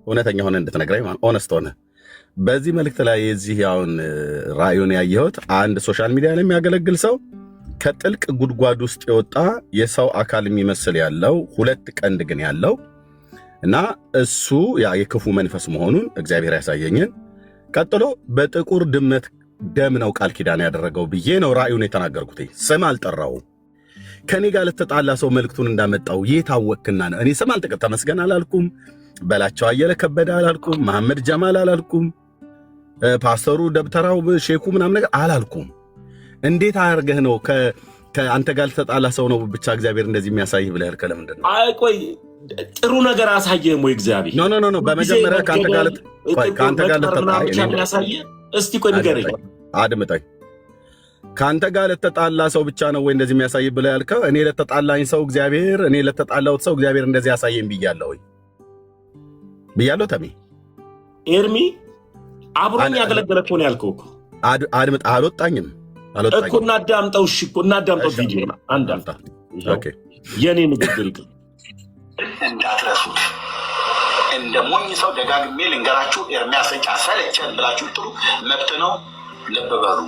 እውነተኛ ሆነ እንድትነግረኝ ኦነስት ሆነ በዚህ መልእክት ላይ የዚህ ያውን ራእዩን ያየሁት አንድ ሶሻል ሚዲያ ላይ የሚያገለግል ሰው ከጥልቅ ጉድጓድ ውስጥ የወጣ የሰው አካል የሚመስል ያለው ሁለት ቀንድ ግን ያለው እና እሱ ያ የክፉ መንፈስ መሆኑን እግዚአብሔር ያሳየኝን ቀጥሎ በጥቁር ድመት ደም ነው ቃል ኪዳን ያደረገው ብዬ ነው ራእዩን የተናገርኩት። ስም አልጠራውም። ከኔ ጋር ለተጣላ ሰው መልእክቱን እንዳመጣው የታወቅና ነው። እኔ ስም አልጠቀም ተመስገን አላልኩም፣ በላቸው አየለ ከበደ አላልኩም፣ መሐመድ ጀማል አላልኩም፣ ፓስተሩ ደብተራው ሼኩ ምናምን ነገር አላልኩም። እንዴት አርገህ ነው ከአንተ ጋር ለተጣላ ሰው ነው ብቻ እግዚአብሔር እንደዚህ የሚያሳይህ ብለህ ያልከው ለምንድን ነው? አይ ቆይ ጥሩ ነገር አሳየህም ወይ እግዚአብሔር? ኖ በመጀመሪያ ከአንተ ጋር ለተጣላ እስቲ ቆይ ንገረኝ፣ አድምጠኝ። ከአንተ ጋር ለተጣላ ሰው ብቻ ነው ወይ እንደዚህ የሚያሳይ ብለህ ያልከው? እኔ ለተጣላኝ ሰው እግዚአብሔር እኔ ለተጣላሁት ሰው እግዚአብሔር እንደዚህ ያሳየኝ ብያለሁ ወይ? ብያለሁ ተሜ ኤርሚ አብሮኝ ያገለገለ እኮ ነው ያልከው እኮ። አድምጥ። አልወጣኝም እኮ እናዳምጠው። እሺ እኮ እናዳምጠው። ቪዲዮ ነው አንዳምጣ። ኦኬ የኔ ንግግር ይቅር እንዳትረሱት። እንደ ሞኝ ሰው ደጋግሜ ልንገራችሁ፣ ኤርሚያስ ሰለቸን ብላችሁ ጥሩ መብት ነው። ልብ በሉ።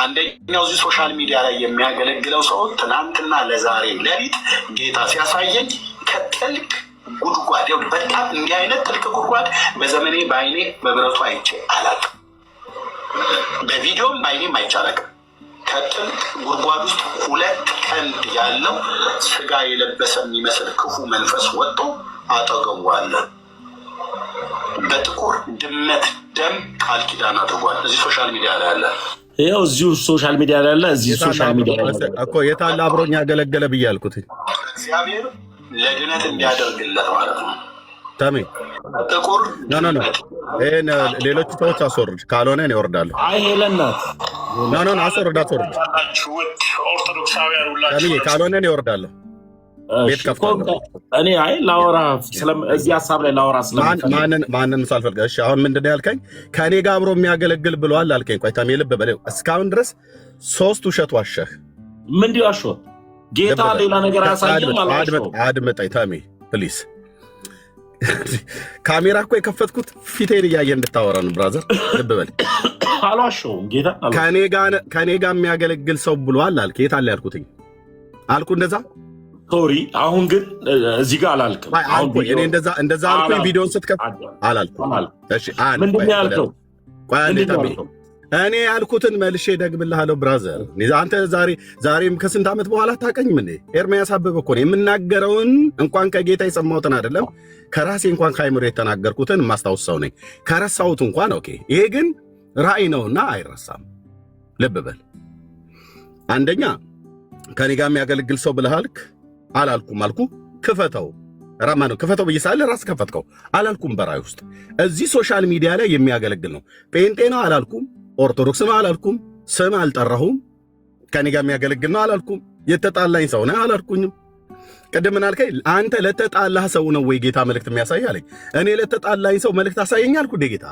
አንደኛው እዚህ ሶሻል ሚዲያ ላይ የሚያገለግለው ሰው ትናንትና ለዛሬ ሌሊት ጌታ ሲያሳየኝ ከጥልቅ ጉድጓድ፣ በጣም እንዲህ አይነት ጥልቅ ጉድጓድ በዘመኔ በአይኔ በብረቱ አይቼ አላውቅም። በቪዲዮም በአይኔም አይቼ አላውቅም። ከጥልቅ ጉድጓድ ውስጥ ሁለት ቀንድ ያለው ስጋ የለበሰ የሚመስል ክፉ መንፈስ ወጥቶ አጠገቡ አለ። በጥቁር ድመት ደም ቃል ኪዳን አድርጓል። እዚህ ሶሻል ሚዲያ ላይ አለ። ይኸው እዚሁ ሶሻል ሚዲያ ላይ አለ። እዚህ ሶሻል ሚዲያ ላይ እኮ የታለ አብሮኝ ያገለገለ ብዬ አልኩት። እግዚአብሔር ለድነት እንዲያደርግለት ማለት ነው። ተሜ ጥቁር ኖ ይሄን ሌሎች ሰዎች አስወርድ፣ ካልሆነ እኔ እወርዳለሁ። አይ ሄለናት ኖ አስወርድ። ኦርቶዶክሳውያን ሁላችሁ ተሜ ካልሆነ እኔ እወርዳለሁ። ቤት ከፍታለሁ እኔ። አይ ላወራ እዚህ ሀሳብ ላይ ላወራ ማንን ሳልፈልግ። እሺ አሁን ምንድን ነው ያልከኝ? ከእኔ ጋር አብሮ የሚያገለግል ብለዋል አልከኝ። ቆይ ተሜ ልብ በለው። እስካሁን ድረስ 3 ውሸት ዋሸህ። ምንድን ዋሸሁ? ጌታ ሌላ ነገር አያሳየም አላልኩም። አድምጠኝ ተሜ ፕሊዝ። ካሜራ እኮ የከፈትኩት ፊቴን እያየ እንድታወራ ነው ብራዘር። ልብ በል። አልዋሸሁም። ጌታ ከኔ ጋር የሚያገለግል ሰው ብሏል አልክ። የት አለ ያልኩትኝ አልኩ እንደዛ። ሶሪ አሁን ግን እዚህ ጋር አላልክም። እኔ እንደዛ አልኩኝ። ቪዲዮን ስትከፍት አላልኩም። እሺ ምንድን ነው ያልከው? ቆይ አንዴ ተሜ እኔ ያልኩትን መልሼ ደግምልሃለሁ ብራዘር። አንተ ዛሬም ከስንት ዓመት በኋላ አታውቀኝም እንዴ? ኤርሚያስ አበበ እኮ ነው የምናገረውን። እንኳን ከጌታ የሰማሁትን አይደለም ከራሴ እንኳን ከአይምሮ የተናገርኩትን የማስታውስ ሰው ነኝ። ከረሳሁት እንኳን ኦኬ። ይሄ ግን ራእይ ነውና አይረሳም። ልብ በል። አንደኛ ከኔ ጋር የሚያገለግል ሰው ብለሃልክ። አላልኩም አልኩ። ክፈተው ራማ ነው ክፈተው ብዬሳለ ራስ ከፈትከው። አላልኩም። በራእይ ውስጥ እዚህ ሶሻል ሚዲያ ላይ የሚያገለግል ነው። ጴንጤ ነው አላልኩም። ኦርቶዶክስ ነው አላልኩም። ስም አልጠራሁም። ከኔ ጋር የሚያገለግል ነው አላልኩም። የተጣላኝ ሰው ነው አላልኩኝም። ቅድም ምን አልከኝ? አንተ ለተጣላህ ሰው ነው ወይ ጌታ መልእክት የሚያሳይ አለኝ። እኔ ለተጣላኝ ሰው መልእክት አሳየኝ አልኩ። ጌታ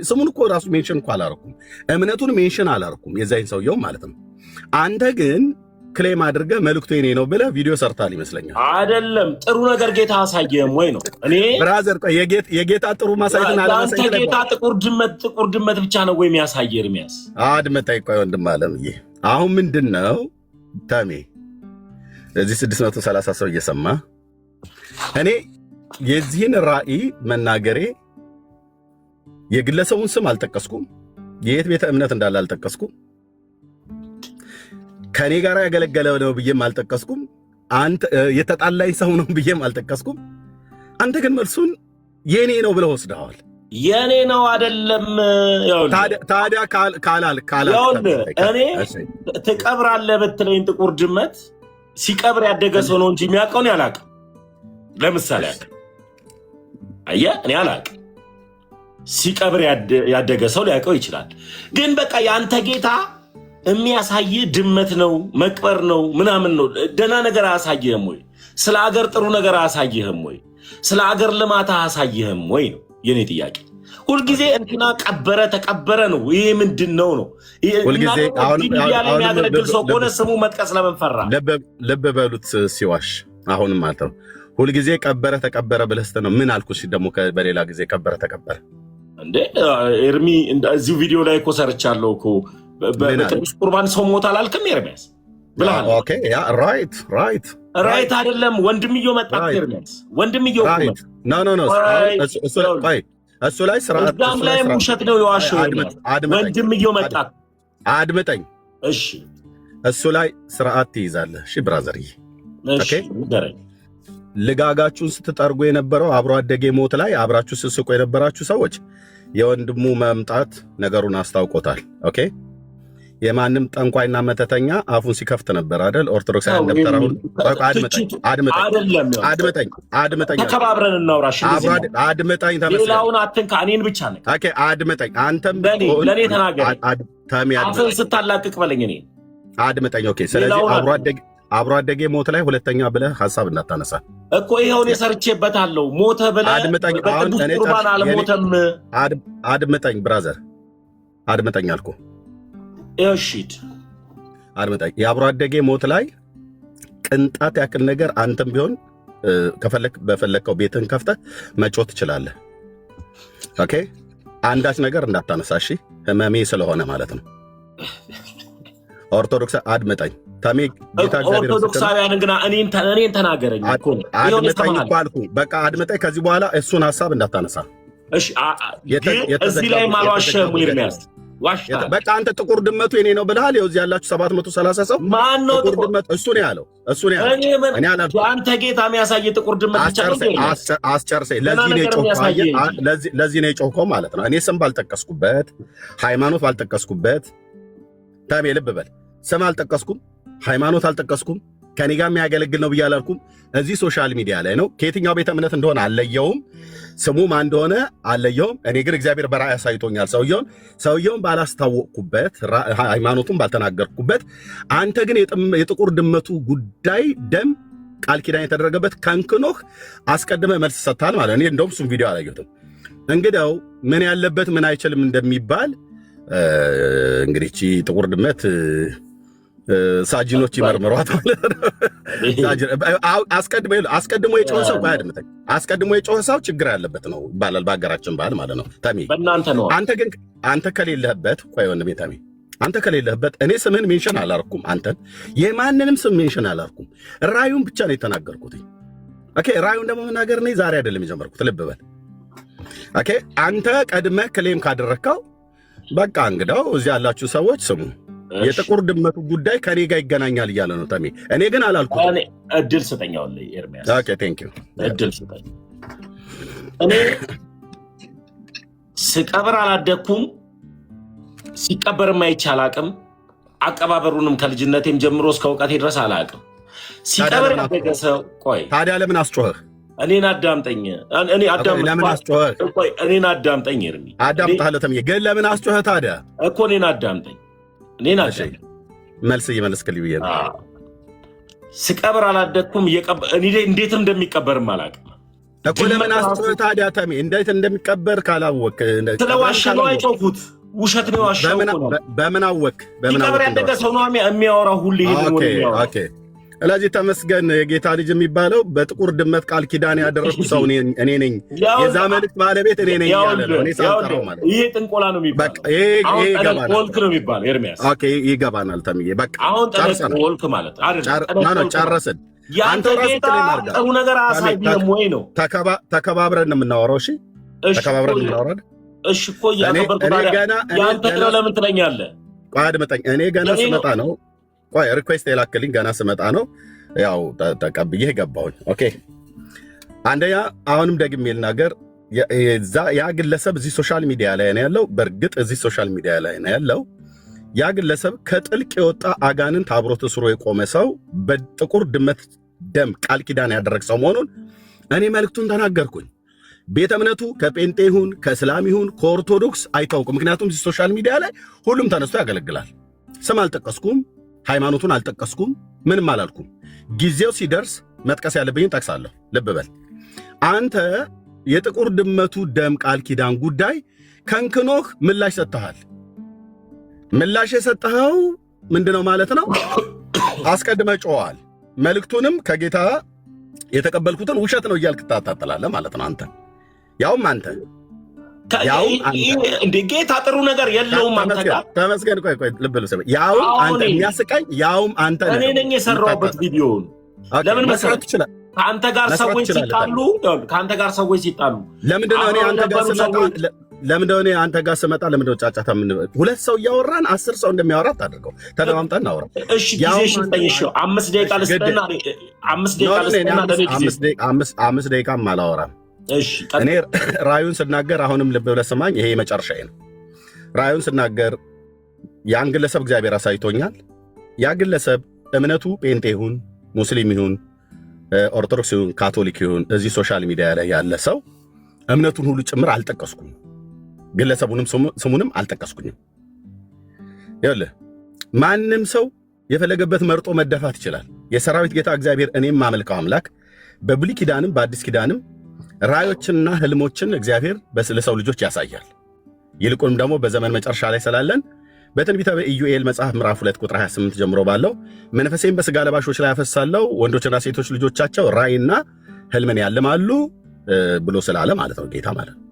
ስሙን እኮ ራሱ ሜንሽን እኮ አላረኩም። እምነቱን ሜንሽን አላረኩም። የዛይን ሰውየው ማለት ነው። አንተ ግን ክሌም አድርገህ መልእክቱ የኔ ነው ብለህ ቪዲዮ ሰርታል ይመስለኛል። አይደለም ጥሩ ነገር ጌታ አሳየም ወይ ነው? እኔ ብራዘር ቆይ የጌታ ጥሩ ማሳየትን አለማሳየት ጌታ ጥቁር ድመት ብቻ ነው ወይ የሚያሳይ? ኤርሚያስ አድመጣይ ቆይ ወንድም አለምዬ አሁን ምንድን ነው ተሜ እዚህ 630 ሰው እየሰማ እኔ የዚህን ራእይ መናገሬ የግለሰቡን ስም አልጠቀስኩም። የየት ቤተ እምነት እንዳለ አልጠቀስኩም። ከኔ ጋር ያገለገለ ነው ብዬም አልጠቀስኩም። አንተ የተጣላኝ ሰው ነው ብዬም አልጠቀስኩም። አንተ ግን መልሱን የኔ ነው ብለህ ወስደዋል። የኔ ነው አይደለም። ታዲያ ካላል እኔ ትቀብራለህ ብትለኝ ጥቁር ድመት ሲቀብር ያደገ ሰው ነው እንጂ የሚያውቀውን አላውቅም። ለምሳሌ አየህ እኔ አላውቅም። ሲቀብር ያደገ ሰው ሊያውቀው ይችላል። ግን በቃ ያንተ ጌታ የሚያሳይ ድመት ነው መቅበር ነው ምናምን ነው። ደህና ነገር አያሳይህም ወይ? ስለ አገር ጥሩ ነገር አያሳይህም ወይ? ስለ አገር ልማት አያሳይህም ወይ ነው የኔ ጥያቄ። ሁልጊዜ እንትና ቀበረ ተቀበረ ነው። ይሄ ምንድን ነው? ሁልጊዜ አሁን የሚያገለግል ሰው ከሆነ ስሙ መጥቀስ ለምን ፈራ? ልብ በሉት ሲዋሽ አሁንም ማለት ነው። ሁልጊዜ ቀበረ ተቀበረ ብለህ ስትነው ምን አልኩሽ? ደግሞ በሌላ ጊዜ ቀበረ ተቀበረ እንዴ ኤርሚ እዚሁ ቪዲዮ ላይ እኮ ሰርቻለሁ እኮ በቅዱስ ቁርባን ሰው ሞት አላልክም ኤርሚያስ ብለሃል። ኦኬ ያ ራይት አይደለም ወንድምየው መጣ ኤርሚያስ ወንድምየው ኖ እሱ ላይ ስርዓት እዛም ላይ ውሸት ነው የዋሸው ወንድምየው መጣ አድምጠኝ እሺ እሱ ላይ ስርዓት ትይዛለህ እሺ ብራዘርዬ እሺ ንገረኝ ልጋጋችሁን ስትጠርጉ የነበረው አብሮ አደጌ ሞት ላይ አብራችሁ ስስቁ የነበራችሁ ሰዎች የወንድሙ መምጣት ነገሩን አስታውቆታል። ኦኬ የማንም ጠንቋይና መተተኛ አፉን ሲከፍት ነበር አይደል? ኦርቶዶክሳውያን ደብተራው አድምጠኝ ተከባብረን እናውራሽ አድምጠኝ ሌላውን አትንካ እኔን ብቻ ነህ። ኦኬ አድምጠኝ አንተም ለኔ ተናገር አፍን ስታላቅቅ በለኝ እኔ አድምጠኝ። ኦኬ ስለዚህ አብሮ አደጌ ሞት ላይ ሁለተኛ ብለህ ሐሳብ እንዳታነሳ እኮ ይሄውን የሰርቼበታለሁ። ሞተ ብለህ አድምጠኝ። አሁን እኔ ቁርባን አልሞተም። አድምጠኝ ብራዘር አድምጠኝ አልኩ። እሺ አድምጠኝ። የአብሮ አደጌ ሞት ላይ ቅንጣት ያክል ነገር አንተም ቢሆን ከፈለክ በፈለከው ቤትን ከፍተህ መጮህ ትችላለህ። ኦኬ አንዳች ነገር እንዳታነሳ እሺ፣ ህመሜ ስለሆነ ማለት ነው። ኦርቶዶክስ አድምጠኝ ታሜ ጌታ እግዚአብሔር ኦርቶዶክሳውያን ግን እኔን ተናገረኝ እኮ አድምጠኝ ባልኩ በቃ አድምጠኝ። ከዚህ በኋላ እሱን ሐሳብ እንዳታነሳ እሺ። እዚህ ላይ ማልዋሸም ኤርሚያስ ዋሽታ በቃ አንተ ጥቁር ድመቱ የኔ ነው ብለሃል። ይኸው እዚህ ያላችሁ 730 ሰው ማን ነው ጥቁር ድመት? እሱ ነው ያለው እኔ አላልኩም። አንተ ጌታ የሚያሳይ ጥቁር ድመት ብቻ ነው። አስጨርሰኝ። ለዚህ ነው የጮኸው ማለት ነው። እኔ ስም ባልጠቀስኩበት ሃይማኖት ባልጠቀስኩበት ታሜ ልብ በል ስም አልጠቀስኩም፣ ሃይማኖት አልጠቀስኩም፣ ከኔ ጋር የሚያገለግል ነው ብዬ አላልኩም። እዚህ ሶሻል ሚዲያ ላይ ነው። ከየትኛው ቤተ እምነት እንደሆነ አለየውም፣ ስሙ ማን እንደሆነ አለየውም። እኔ ግን እግዚአብሔር በራእይ አሳይቶኛል ሰውየውን ባላስታወቅኩበት፣ ሃይማኖቱን ባልተናገርኩበት፣ አንተ ግን የጥቁር ድመቱ ጉዳይ ደም ቃል ኪዳን የተደረገበት ከንክኖህ አስቀድመ መልስ ሰጥታል ማለት። እኔ እንደውም እሱም ቪዲዮ አላየሁትም። እንግዲያው ምን ያለበት ምን አይችልም እንደሚባል እንግዲህ እቺ ጥቁር ድመት ሳጅኖች ይመርምሯት ማለት ነው። አስቀድሞ የጮኸ ሰው አያድምጠኝ። አስቀድሞ የጮኸ ሰው ችግር ያለበት ነው ይባላል በሀገራችን ባህል ማለት ነው። ተሜ በእናንተ ነው። አንተ ከሌለህበት ቆይ ወንድሜ ተሜ አንተ ከሌለህበት እኔ ስምህን ሜንሽን አላርኩም። አንተን የማንንም ስም ሜንሽን አላርኩም። ራዩን ብቻ ነው የተናገርኩት። ኦኬ ራዩን ደግሞ መናገር እኔ ዛሬ አይደለም የጀመርኩት። ልብ በል ኦኬ። አንተ ቀድመህ ክሌም ካደረግከው በቃ እንግዳው እዚህ ያላችሁ ሰዎች ስሙ። የጥቁር ድመቱ ጉዳይ ከኔ ጋር ይገናኛል እያለ ነው ተሜ። እኔ ግን አላልኩም። እድል ስጠኛው ኤርሚያስ። ኦኬ ቴንክ ዩ። እድል ስጠኝ። እኔ ስቀብር አላደኩም፣ ሲቀበርም አይቻል አቅም አቀባበሩንም ከልጅነቴም ጀምሮ እስከ እውቀቴ ድረስ አላቅም። ሲቀበር ያደገ ሰው ቆይ ታዲያ ለምን አስጮኸህ? እኔን አዳምጠኝ። ለምን አስጮኸህ? ቆይ እኔን አዳምጠኝ ኤርሚ። አዳምጣለሁ ተሜ፣ ግን ለምን አስጮኸህ ታዲያ? እኮ እኔን አዳምጠኝ። እኔን አዳምጠኝ። መልስ እየመለስክልኝ ብዬ ነው። ስቀብር አላደኩም፣ እንዴትም እንደሚቀበርም አላውቅም እኮ። ለምን አስጮኸህ ታዲያ ተሜ? እንዴት እንደሚቀበር ካላወቅህ ስለዋሸ ነው አይጮኩት። ውሸት ነው ዋሸው። በምን አወቅ? ሲቀብር ያደገ ሰው ነው የሚያወራው ሁሌ ኦኬ። ስለዚህ ተመስገን የጌታ ልጅ የሚባለው በጥቁር ድመት ቃል ኪዳን ያደረኩ ሰው እኔ ነኝ። የዛ መልእክት ባለቤት እኔ ነኝ ያለ ነው። እኔ ሳልጠራው ማለት ይሄ ጥንቆላ ነው የሚባለው። በቃ ይሄ ይገባናል። ወልክ ነው የሚባለው ኤርሚያስ። ኦኬ ይገባናል ተምዬ። በቃ አሁን ወልክ ማለት አይደል? ጨረስን። አንተ ጌታ ጥሩ ነገር አሳየም ወይ ነው። ተከባብረን ነው የምናወራው። እሺ ተከባብረን እናወራለን። እሺ እኮ ያከበርኩ ያንተ ነው። ለምን ትለኛለህ? ቆይ አድምጠኝ። እኔ ገና ስመጣ ነው ቆይ ሪኩዌስት የላክልኝ ገና ስመጣ ነው ያው ተቀብዬ ገባሁኝ። ኦኬ አንደኛ አሁንም ደግሜ ልናገር፣ ያ ግለሰብ እዚህ ሶሻል ሚዲያ ላይ ነው ያለው። በእርግጥ እዚህ ሶሻል ሚዲያ ላይ ነው ያለው። ያ ግለሰብ ከጥልቅ የወጣ አጋንንት አብሮት ስሮ የቆመ ሰው፣ በጥቁር ድመት ደም ቃል ኪዳን ያደረግ ሰው መሆኑን እኔ መልእክቱን ተናገርኩኝ። ቤተ እምነቱ ከጴንጤ ይሁን ከእስላም ይሁን ከኦርቶዶክስ አይታወቅም። ምክንያቱም እዚህ ሶሻል ሚዲያ ላይ ሁሉም ተነስቶ ያገለግላል። ስም አልጠቀስኩም፣ ሃይማኖቱን አልጠቀስኩም፣ ምንም አላልኩም። ጊዜው ሲደርስ መጥቀስ ያለብኝን ጠቅሳለሁ። ልብ በል አንተ የጥቁር ድመቱ ደም ቃል ኪዳን ጉዳይ ከንክኖህ ምላሽ ሰጥተሃል። ምላሽ የሰጠኸው ምንድነው ማለት ነው? አስቀድመ ጮኸዋል። መልእክቱንም ከጌታ የተቀበልኩትን ውሸት ነው እያልክ ታጣጥላለህ ማለት ነው። አንተ ያውም እንደ ጌታ ጥሩ ነገር የለውም። አንተ ጋር ተመስገን። ቆይ ልብ በል ያውም አንተ የሚያስቀኝ ያውም አንተ እኔ ነኝ የሰራሁበት ቪዲዮውን። ለምን መስራት ይችላል? ከአንተ ጋር ሰዎች ሲጣሉ ለምንድን ነው እኔ አንተ ጋር ስመጣ ለምንድን ነው ጫጫታ? ሁለት ሰው እያወራን 10 ሰው እንደሚያወራ ታደርገው። ተደማምጠን እናወራ። እሺ ጊዜ ሽጠኝሽ 5 ደቂቃ ልስጥና 5 ደቂቃም አላወራም። እሺ እኔ ራዩን ስናገር አሁንም ልብ ብለህ ስማኝ፣ ይሄ መጨረሻዬ ነው። ራዩን ስናገር ያን ግለሰብ እግዚአብሔር አሳይቶኛል። ያ ግለሰብ እምነቱ ጴንጤ ይሁን ሙስሊም ይሁን ኦርቶዶክስ ይሁን ካቶሊክ ይሁን እዚህ ሶሻል ሚዲያ ላይ ያለ ሰው እምነቱን ሁሉ ጭምር አልጠቀስኩም፣ ግለሰቡንም ስሙንም አልጠቀስኩኝም። ይኸውልህ ማንም ሰው የፈለገበት መርጦ መደፋት ይችላል። የሰራዊት ጌታ እግዚአብሔር እኔም ማመልከው አምላክ በብሉይ ኪዳንም በአዲስ ኪዳንም ራዮችንና ህልሞችን እግዚአብሔር ለሰው ልጆች ያሳያል። ይልቁንም ደግሞ በዘመን መጨረሻ ላይ ስላለን በትንቢተ ኢዩኤል መጽሐፍ ምዕራፍ 2 ቁጥር 28 ጀምሮ ባለው መንፈሴን በሥጋ ለባሾች ላይ ያፈሳለሁ፣ ወንዶችና ሴቶች ልጆቻቸው ራእይና ህልምን ያልማሉ ብሎ ስላለ ማለት ነው ጌታ ማለት ነው።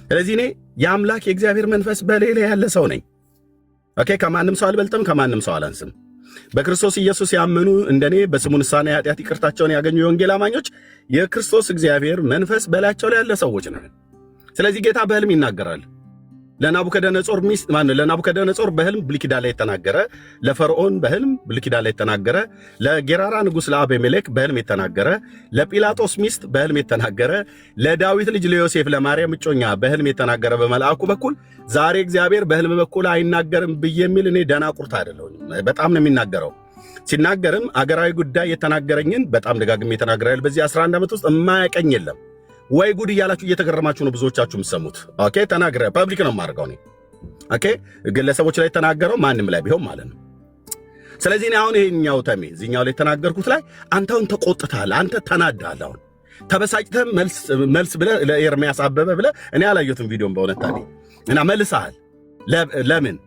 ስለዚህ እኔ የአምላክ የእግዚአብሔር መንፈስ በሌላ ያለ ሰው ነኝ። ኦኬ፣ ከማንም ሰው አልበልጥም፣ ከማንም ሰው አላንስም። በክርስቶስ ኢየሱስ ያመኑ እንደኔ በስሙ ንስሐና የኃጢአት ይቅርታቸውን ያገኙ የወንጌል አማኞች የክርስቶስ እግዚአብሔር መንፈስ በላያቸው ላይ ያለ ሰዎች ነን። ስለዚህ ጌታ በህልም ይናገራል። ለናቡከደነጾር በህልም ብሉይ ኪዳን ላይ የተናገረ፣ ለፈርዖን በህልም ብሉይ ኪዳን ላይ የተናገረ፣ ለጌራራ ንጉሥ ለአቤሜሌክ በህልም የተናገረ፣ ለጲላጦስ ሚስት በህልም የተናገረ፣ ለዳዊት ልጅ ለዮሴፍ ለማርያም እጮኛ በህልም የተናገረ በመልአኩ በኩል ዛሬ እግዚአብሔር በህልም በኩል አይናገርም ብዬ የሚል እኔ ደናቁርት አይደለሁም። በጣም ነው የሚናገረው። ሲናገርም አገራዊ ጉዳይ የተናገረኝን በጣም ደጋግሜ የተናገራል። በዚህ 11 ዓመት ውስጥ የማያቀኝ የለም። ወይ ጉድ እያላችሁ እየተገረማችሁ ነው ብዙዎቻችሁ የምትሰሙት። ኦኬ፣ ተናግረ ፐብሊክ ነው የማደርገው እኔ። ኦኬ፣ ግለሰቦች ላይ ተናገረው ማንም ላይ ቢሆን ማለት ነው። ስለዚህ እኔ አሁን ይሄኛው ተሜ እዚህኛው ላይ ተናገርኩት ላይ አንተውን ተቆጥተሃል፣ አንተ ተናዳል። አሁን ተበሳጭተህ መልስ ብለህ ለኤርሚያስ አበበ ብለህ እኔ አላየሁትም ቪዲዮን በእውነት ታዲያ እና መልሰሃል። ለምን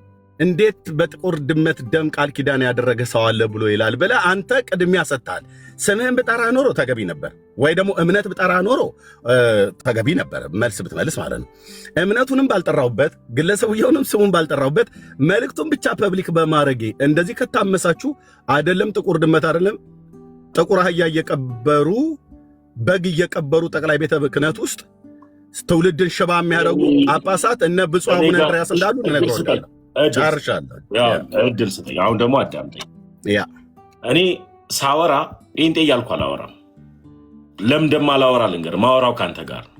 እንዴት በጥቁር ድመት ደም ቃል ኪዳን ያደረገ ሰው አለ ብሎ ይላል ብለህ አንተ ቅድሚያ ሰጥተሃል። ስምህን ብጠራ ኖሮ ተገቢ ነበር፣ ወይ ደግሞ እምነት ብጠራ ኖሮ ተገቢ ነበር መልስ ብትመልስ ማለት ነው። እምነቱንም ባልጠራውበት ግለሰቡየውንም ስሙን ባልጠራውበት መልእክቱን ብቻ ፐብሊክ በማድረጌ እንደዚህ ከታመሳችሁ አይደለም ጥቁር ድመት አይደለም ጥቁር አህያ እየቀበሩ በግ እየቀበሩ ጠቅላይ ቤተ ክህነት ውስጥ ትውልድን ሽባ የሚያደርጉ ጳጳሳት እነ ብፁዕ አቡነ እንድርያስ እንዳሉ እነግርሃለሁ። ጨርሻለሁ። እድል ስጠኝ። አሁን ደግሞ አዳምጠኝ። እኔ ሳወራ ጴንጤ እያልኩ አላወራም። ለምን እንደማላወራ ልንገርህ። ማወራው ከአንተ ጋር ነው።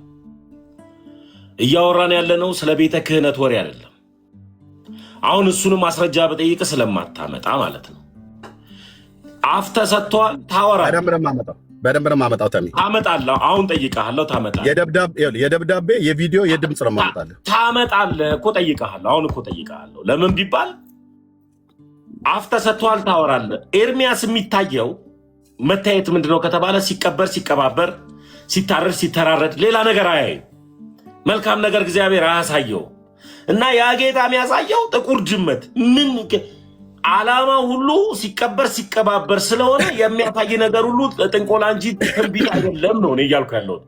እያወራን ያለነው ስለ ቤተ ክህነት ወሬ አይደለም። አሁን እሱንም ማስረጃ በጠይቅ ስለማታመጣ ማለት ነው። አፍ ተሰጥቷል፣ ታወራለህ። በደንብ ነው የማመጣው። ተሚ ታመጣለህ። አሁን ጠይቀሃለሁ፣ ታመጣለህ። የደብዳቤ የቪዲዮ የድምፅ ነው የማመጣልህ። ታመጣለህ እኮ ጠይቀሃለሁ። አሁን እኮ ጠይቀሃለሁ። ለምን ቢባል አፍ ተሰጥቷል፣ ታወራለህ። ኤርሚያስ የሚታየው መታየት ምንድነው ከተባለ ሲቀበር፣ ሲቀባበር፣ ሲታረድ፣ ሲተራረድ ሌላ ነገር አያይም። መልካም ነገር እግዚአብሔር አያሳየው እና ያ ጌታ የሚያሳየው ጥቁር ድመት ምን ዓላማ ሁሉ ሲቀበር ሲቀባበር ስለሆነ የሚያሳይ ነገር ሁሉ ጥንቆላ እንጂ ትንቢት አይደለም ነው እኔ እያልኩ ያለሁት።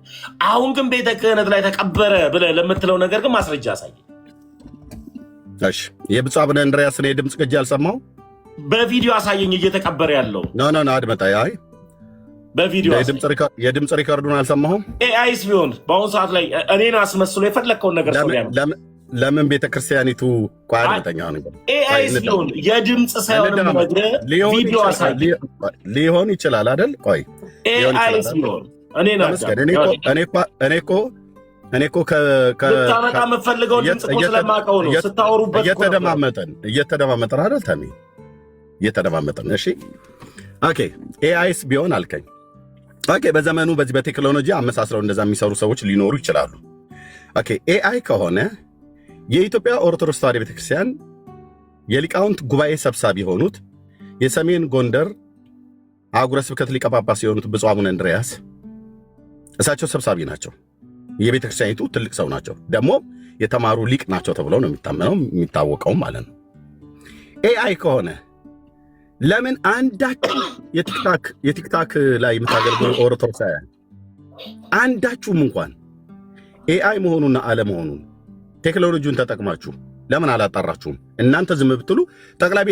አሁን ግን ቤተ ክህነት ላይ ተቀበረ ብለህ ለምትለው ነገር ግን ማስረጃ አሳይ። እሺ፣ የብፁዕ አቡነ እንድርያስን የድምፅ ቅጂ አልሰማሁም። በቪዲዮ አሳየኝ እየተቀበረ ያለው። ኖ አድመጣ። አይ በቪዲዮ የድምፅ ሪከርዱን አልሰማሁም። ኤአይስ ቢሆን በአሁኑ ሰዓት ላይ እኔን አስመስሎ የፈለግከውን ነገር ሰው ለምን ቤተ ክርስቲያኒቱ ቋንቋተኛው ነገር ኤአይስ ቢሆን የድምፅ ሳይሆን ነገር ቪዲዮ አሳይ ሊሆን ይችላል አይደል? ቆይ ኤአይስ ቢሆን እኔ እኮ ልታመጣ የምፈልገው ድምፅ እኮ ስለማውቀው ነው። ስታወሩበት እየተደማመጠን አይደል? ተሚ እየተደማመጠን። እሺ ኦኬ፣ ኤአይስ ቢሆን አልከኝ። ኦኬ፣ በዘመኑ በዚህ በቴክኖሎጂ አመሳስለው እንደዛ የሚሰሩ ሰዎች ሊኖሩ ይችላሉ። ኦኬ፣ ኤአይ ከሆነ የኢትዮጵያ ኦርቶዶክስ ተዋሕዶ ቤተክርስቲያን የሊቃውንት ጉባኤ ሰብሳቢ የሆኑት የሰሜን ጎንደር አህጉረ ስብከት ሊቀ ጳጳስ የሆኑት ብፁዕ አቡነ እንድርያስ እሳቸው ሰብሳቢ ናቸው። የቤተክርስቲያኒቱ ትልቅ ሰው ናቸው። ደግሞ የተማሩ ሊቅ ናቸው ተብለው ነው የሚታመነው የሚታወቀው ማለት ነው። ኤአይ ከሆነ ለምን አንዳችሁ የቲክታክ ላይ የምታገልግሉ ኦርቶዶክሳውያን አንዳችሁም እንኳን ኤአይ መሆኑንና አለመሆኑን ቴክኖሎጂውን ተጠቅማችሁ ለምን አላጣራችሁም? እናንተ ዝም ብትሉ ጠቅላይ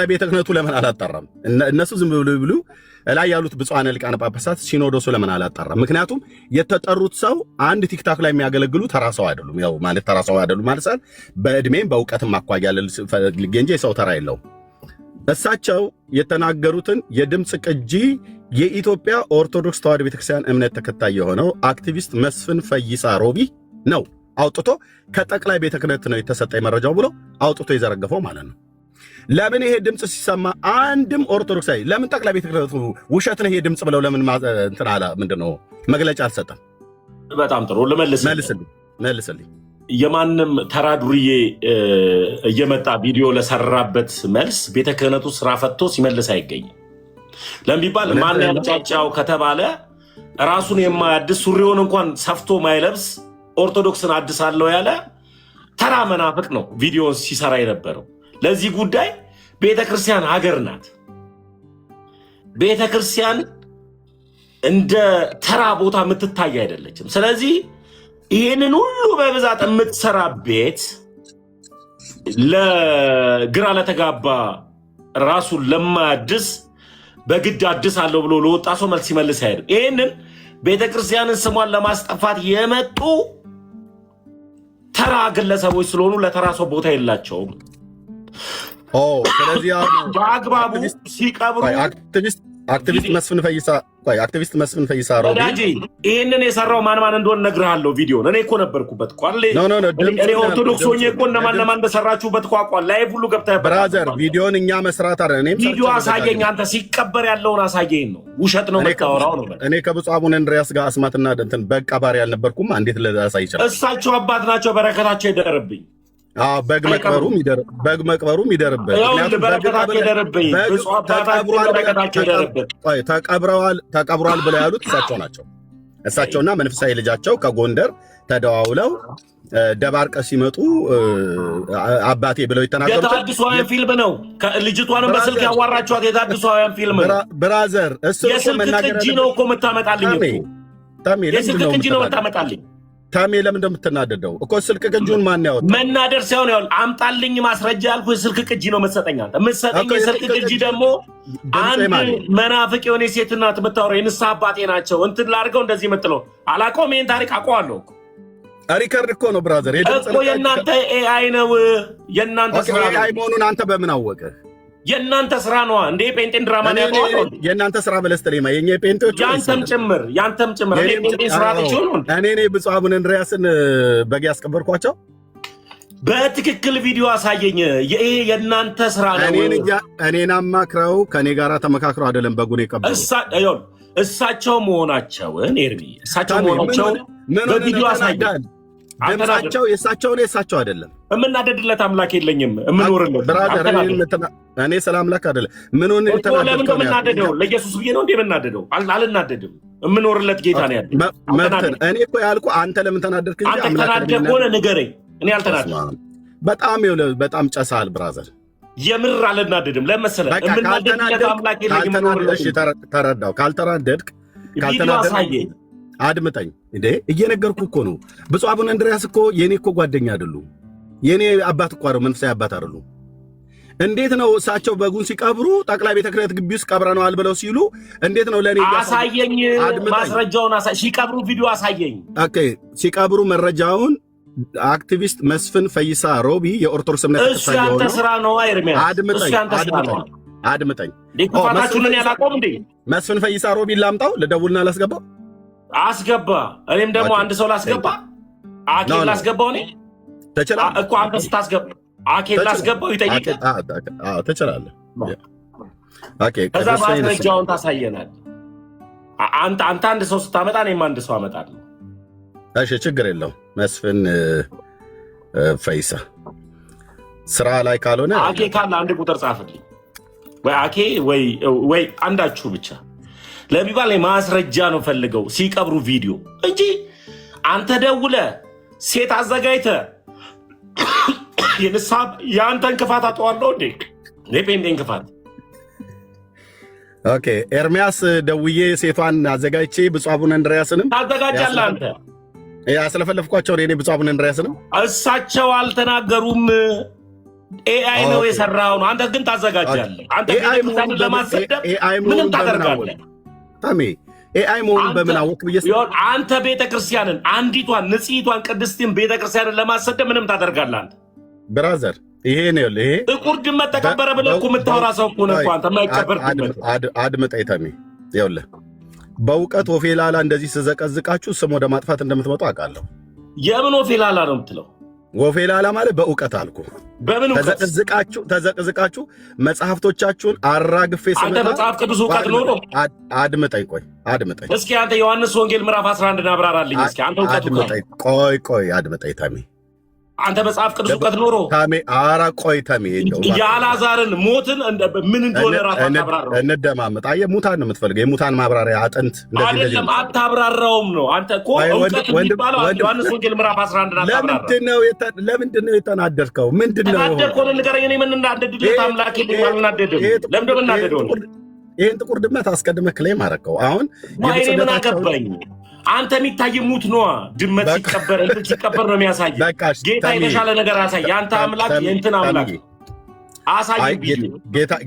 ቤተ ክህነቱ ለምን አላጣራም? እነሱ ዝም ብሉ ላይ ያሉት ብፁዓነ ሊቃነ ጳጳሳት ሲኖዶሱ ለምን አላጣራም? ምክንያቱም የተጠሩት ሰው አንድ ቲክታክ ላይ የሚያገለግሉ ተራ ሰው አይደሉም። ያው ማለት ተራ ሰው አይደሉም ማለት ሳይሆን በእድሜም በእውቀትም አኳያ ፈልጌ እንጂ የሰው ተራ የለውም። እሳቸው የተናገሩትን የድምፅ ቅጂ የኢትዮጵያ ኦርቶዶክስ ተዋሕዶ ቤተክርስቲያን እምነት ተከታይ የሆነው አክቲቪስት መስፍን ፈይሳ ሮቢ ነው አውጥቶ ከጠቅላይ ቤተ ክህነት ነው የተሰጠኝ መረጃው ብሎ አውጥቶ የዘረገፈው ማለት ነው። ለምን ይሄ ድምፅ ሲሰማ አንድም ኦርቶዶክሳዊ ለምን ጠቅላይ ቤተ ክህነቱ ውሸት ነው ይሄ ድምፅ ብለው ለምን እንትን አላ ምንድነው መግለጫ አልሰጠም? በጣም ጥሩ መልስልኝ። የማንም ተራ ዱርዬ እየመጣ ቪዲዮ ለሰራበት መልስ ቤተ ክህነቱ ስራ ፈቶ ሲመልስ አይገኝም። ለሚባል ማን ያጫጫው ከተባለ ራሱን የማያድስ ሱሪውን እንኳን ሰፍቶ ማይለብስ ኦርቶዶክስን አድሳለሁ ያለ ተራ መናፍቅ ነው ቪዲዮን ሲሰራ የነበረው። ለዚህ ጉዳይ ቤተክርስቲያን ሀገር ናት። ቤተክርስቲያን እንደ ተራ ቦታ የምትታይ አይደለችም። ስለዚህ ይህንን ሁሉ በብዛት የምትሰራ ቤት ለግራ ለተጋባ ራሱን ለማያድስ በግድ አድሳለሁ ብሎ ለወጣ ሰው መልስ ሲመልስ አይደለም። ይህንን ቤተክርስቲያንን ስሟን ለማስጠፋት የመጡ ተራ ግለሰቦች ስለሆኑ ለተራ ሰው ቦታ የላቸውም። ስለዚህ በአግባቡ ሲቀብሩ አክቲቪስት መስፍን ፈይሳ ሮቢ ይህንን የሰራው ማን እንደሆነ እነግርሃለሁ። ቪዲዮን እኔ እኮ ነበርኩበት እኮ እኔ ኦርቶዶክስ ሆኜ እኮ እነማን እንደሰራችሁበት እኮ አውቋል። ላይቭ ሁሉ ገብተህ ብራዘር ቪዲዮን እኛ መስራት አይደል? ቪዲዮ አሳየኝ አንተ ሲቀበር ያለውን አሳየኝ ነው። ውሸት ነው የምታወራው ነው። እኔ ከብፁዕ አቡነ እንድርያስ ጋር አስማትና እንትን በቃ ባሪ አልነበርኩም። እንዴት ለዛሳይ ይችላል? እሳቸው አባት ናቸው። በረከታቸው ይደረብኝ። በግ መቅበሩም ይደርብህ። በረከታቸው ይደርብኝ። ተቀብሯል ብለው ያሉት እሳቸው ናቸው። እሳቸውና መንፈሳዊ ልጃቸው ከጎንደር ተደዋውለው ደባርቀ ሲመጡ አባቴ ብለው የተናገሩት የታድሷውያን ፊልም ነው። ልጅቷንም በስልክ ያዋራችኋት የታድሷውያን ፊልም ነው። ብራዘር እሱ የስልክ ቅጂ ነው እኮ የምታመጣልኝ እኮ የስልክ ቅጂ ነው የምታመጣልኝ። ታሜ ለምን እንደምትናደደው እኮ ስልክ ቅጂውን ማን ያወጣው? መናደር ሳይሆን ያው አምጣልኝ ማስረጃ ያልኩ የስልክ ቅጂ ነው መሰጠኛ። የምትሰጠኝ የስልክ ቅጂ ደግሞ አንድ መናፍቅ የሆነ ሴት ናት የምታወራው። የንስሐ አባቴ ናቸው እንትን ላድርገው እንደዚህ የምትለው አላውቀውም። ይሄን ታሪክ አውቀዋለሁ እኮ ሪከርድ እኮ ነው ብራዘር እኮ የእናንተ ኤአይ ነው። የእናንተ ስራ ነው። ኤአይ መሆኑን አንተ በምን አወቀህ? የእናንተ ስራ ነው እንዴ? ጴንጤን ድራማ ነው ያለው። የእናንተ ስራ በለስተሌማ የኛ ጴንጤዎች ያንተም ጭምር እኔ ጴንጤን ስራ ትችሉ እኔ ብፁዕ አቡነ እንድርያስን በግ ያስቀበርኳቸው በትክክል ቪዲዮ አሳየኝ። ይሄ የእናንተ ስራ ነው። እኔን አማክረው ከኔ ጋራ ተመካክረው አይደለም በጉን የቀበሩ እሳቸው መሆናቸውን ኤርሚ እሳቸው መሆናቸውን በቪዲዮ አሳየኝ። ድምፃቸው የእሳቸው አይደለም። የምናደድለት አምላክ የለኝም። የምኖርለት ብራዘር እኔ ስለ አምላክ አይደለም። ምኑን ለምን የምናደደው? ለኢየሱስ ብዬ ነው እንዴ የምናደደው? አልናደድም። የምኖርለት ጌታ ነው ያለ መብትን። እኔ እኮ ያልኩ አንተ ለምን ተናደድክ እንጂ አንተ ተናደድክ ሆነ ንገረኝ። እኔ አልተናደድኩም። በጣም ጨሳል ብራዘር። የምር አልናደድም። ለመሰለ የምናደድለት አምላክ የለኝም። ተረዳው። ካልተናደድክ አሳየኝ። አድምጠኝ እንዴ እየነገርኩ እኮ ነው። ብፁዕ አቡነ እንድርያስ እኮ የኔ እኮ ጓደኛ አይደሉም። የኔ አባት እኮ አይደሉም፣ መንፈሳዊ አባት አይደሉም። እንዴት ነው እሳቸው በጉን ሲቀብሩ ጠቅላይ ቤተ ክህነት ግቢ ውስጥ ቀብረነዋል ብለው ሲሉ እንዴት ነው ለኔ አሳየኝ፣ ማስረጃውን ሲቀብሩ ቪዲዮ አሳየኝ። ኦኬ ሲቀብሩ መረጃውን አክቲቪስት መስፍን ፈይሳ ሮቢ የኦርቶዶክስ እምነት እሱ ያንተ ስራ ነው ኤርሚያስ። አድምጠኝ ዲኩፋታችሁን ያላቆም እንዴ መስፍን ፈይሳ ሮቢ ላምጣው፣ ልደውልና ላስገባው። አስገባ። እኔም ደግሞ አንድ ሰው ላስገባ፣ አኬል ላስገባው። እኔ እኮ አንተ ስታስገባ አኬል ላስገባው ይጠይቅ። ትችላለህ። ከዛ ማስረጃውን ታሳየናል። አንተ አንድ ሰው ስታመጣ እኔም አንድ ሰው አመጣለሁ። እሺ ችግር የለው። መስፍን ፈይሳ ስራ ላይ ካልሆነ አኬ ካለ አንድ ቁጥር ጻፍልኝ፣ ወይ አኬ ወይ አንዳችሁ ብቻ ለሚባል ማስረጃ ነው ፈልገው ሲቀብሩ ቪዲዮ እንጂ አንተ ደውለ ሴት አዘጋጅተ የንስሐ የአንተን ክፋት አጠዋለሁ እንዴ? ጴንጤን ክፋት ኦኬ ኤርሚያስ ደውዬ ሴቷን አዘጋጅቼ ብፁዕ አቡነ እንድርያስንም ታዘጋጃለህ አንተ። ያስለፈለፍኳቸው እኔ ብፁዕ አቡነ እንድርያስንም እሳቸው አልተናገሩም። ኤአይ ነው የሰራው ነው። አንተ ግን ታዘጋጃለህ። አንተ ቤተክርስቲያንን ለማሰደብ ምንም ታደርጋለህ። ታሜ ኤአይ መሆኑን በምን አወቅ ብዬ አንተ ቤተክርስቲያንን አንዲቷን ንጽሕቷን ቅድስትን ቤተክርስቲያንን ለማሰደብ ምንም ታደርጋለህ አንተ ብራዘር። ይሄ ነው ይሄ ጥቁር ድመት ተቀበረ ብለህ እኮ የምታወራ ሰው እኮ ነው። አንተ የማይቀበር ድመት አድምጠኝ ታሜ። ይኸውልህ በእውቀት ወፌላላ እንደዚህ ስዘቀዝቃችሁ ስም ወደ ማጥፋት እንደምትመጡ አውቃለሁ። የምን ወፌላላ ነው የምትለው? ወፌላላ ማለት በእውቀት አልኩ። በምን እውቀት ተዘቅዝቃችሁ መጽሐፍቶቻችሁን አራግፌ ስመጣ አንተ መጽሐፍ ቅዱስ እውቀት ኖሮ አድምጠኝ፣ ቆይ አድምጠኝ እስኪ። አንተ ዮሐንስ ወንጌል ምዕራፍ 11 አብራራልኝ እስኪ። አንተ እውቀት ቆይ አድምጠኝ ታሜ። አንተ መጽሐፍ ቅዱስ እውቀት ኖሮ ታሜ አራ ቆይ ታሜ የአልዓዛርን ሞትን ምን እንደሆነ ራሱ አታብራራው። እንደማመጥ አየህ፣ ሙታን ነው የምትፈልገው። የሙታን ማብራሪያ አጥንት እንደዚህ አይደለም፣ አታብራራውም ነው። አንተ እኮ እውቀት የሚባለው ዮሐንስ ወንጌል ምዕራፍ 11 አታብራራ። ለምንድን ነው የተናደድከው? ምንድን ነው ተናደድከው? ንገረኝ። እኔ ምን እናደድልህ? አምላክ አልናደድም። ለምን እንደምናደደው ነው? ይሄን ጥቁር ድመት አስቀድመህ ክሌም አደረከው። አሁን እኔ ምን አገባኝ? አንተ የሚታይ ሙት ነዋ። ድመት ሲቀበር ሲቀበር ነው የሚያሳይ። ጌታ የተሻለ ነገር አሳይ። የአንተ አምላክ የእንትን አምላክ አሳይ።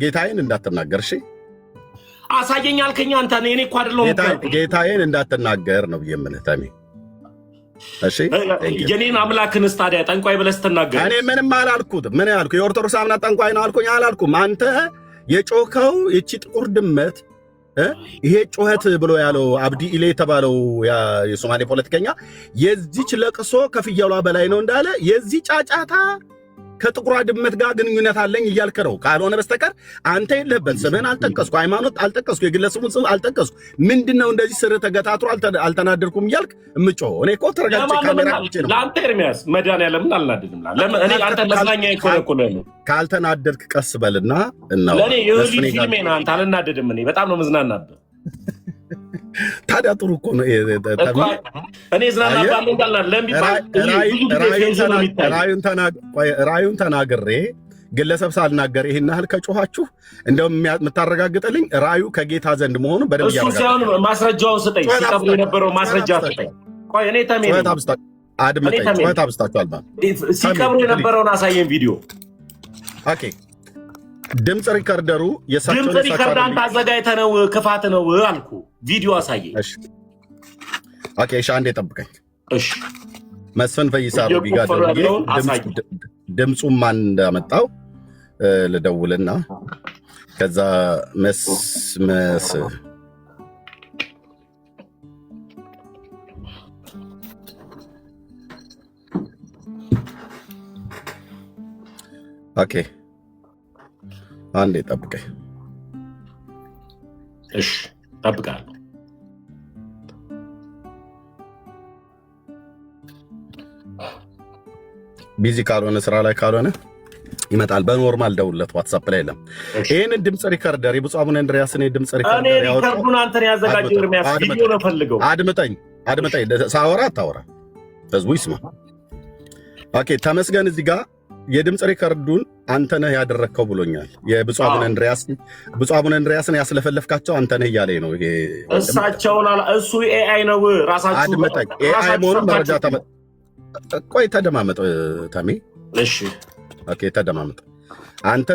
ጌታዬን እንዳትናገር እሺ። አሳየኝ አልከኝ አንተ። እኔ እኮ አይደለሁም ጌታዬን እንዳትናገር ነው የምልህ ታሜ። እሺ የኔን አምላክንስ ታዲያ ጠንቋይ ብለህ ስትናገር እኔ ምንም አላልኩትም። ምን ያልኩ የኦርቶዶክስ አምናት ጠንቋይ ነው አልኩኝ? አላልኩም። አንተ የጮከው ይቺ ጥቁር ድመት ይሄ ጩኸት ብሎ ያለው አብዲ ኢሌ የተባለው የሶማሌ ፖለቲከኛ የዚች ለቅሶ ከፍየሏ በላይ ነው እንዳለ የዚህ ጫጫታ ከጥቁሯ ድመት ጋር ግንኙነት አለኝ እያልክ ነው። ካልሆነ በስተቀር አንተ የለህበት። ስምህን አልጠቀስኩ፣ ሃይማኖት አልጠቀስኩ፣ የግለሰቡን ስም አልጠቀስኩ። ምንድነው እንደዚህ ስር ተገታትሮ አልተናደድኩም እያልክ እምጮህ? እኔ እኮ ተረጋግጬ ካሜራ ቁጭ ነው። ለአንተ ኤርሚያስ መድኃኒዓለምን አልናደድም። እኔ አንተ ለዝናኛ ይኮረኩ ነው። ካልተናደድክ ቀስ በልና እና ለእኔ የህሊ ፊልሜ ነው። አንተ አልናደድም። እኔ በጣም ነው መዝናናብህ። ታዲያ ጥሩ እኮ ነው። እኔ ዝናናባለሁ ራዩን ተናግሬ ግለሰብ ሳልናገር ይህን ያህል ከጮኋችሁ እንደውም የምታረጋግጥልኝ ራዩ ከጌታ ዘንድ መሆኑ በደንብ ያረጋግጣል። ማስረጃውን ስጠኝ። ሲቀብሩ የነበረው ማስረጃ ስጠኝ። ቆይ እኔ ተሜ አድምጠኝ። ጩኸት አብስታችኋል። ሲቀብሩ የነበረውን አሳየን ቪዲዮ። ኦኬ ድምፅ ሪከርደሩ ድምፅ ሪከርድ አንተ አዘጋጅተህ ነው ክፋት ነው አልኩ። ቪዲዮ አሳየኝ። ኦኬ እሺ፣ አንዴ ጠብቀኝ። እሺ መስፍን ፈይሳ ሮቢ ጋር ድምፁን ማን እንዳመጣው ልደውልና ከዛ መስመስ ኦኬ አንዴ ጠብቀኝ። እሺ ጠብቃለሁ። ቢዚ ካልሆነ ስራ ላይ ካልሆነ ይመጣል። በኖርማል ደውለት፣ ዋትስአፕ ላይ የለም። ይሄንን ድምፅ ሪከርደር የብፁዕ አቡነ እንድርያስን ድምፅ ሪከርደር ያወጣው ሪከርዱን አንተን ያዘጋጀው ኤርሚያስ ቪዲዮ ነው ፈልገው። አድምጠኝ። ሳወራ አታወራ፣ ህዝቡ ይስማ። ኦኬ ተመስገን እዚህ ጋር የድምፅ ሪከርዱን አንተ ነህ ያደረግከው ብሎኛል። የብፁዕ አቡነ እንድርያስን ያስለፈለፍካቸው አንተ ነህ እያለኝ ነው። ይሄ እሳቸውን እሱ ኤአይ ነው። ራሳችሁ አድምጠኝ። ኤአይ መሆኑን መረጃ ቆይ ተደማመጥ ታሜ። እሺ ኦኬ ተደማመጥ። አንተ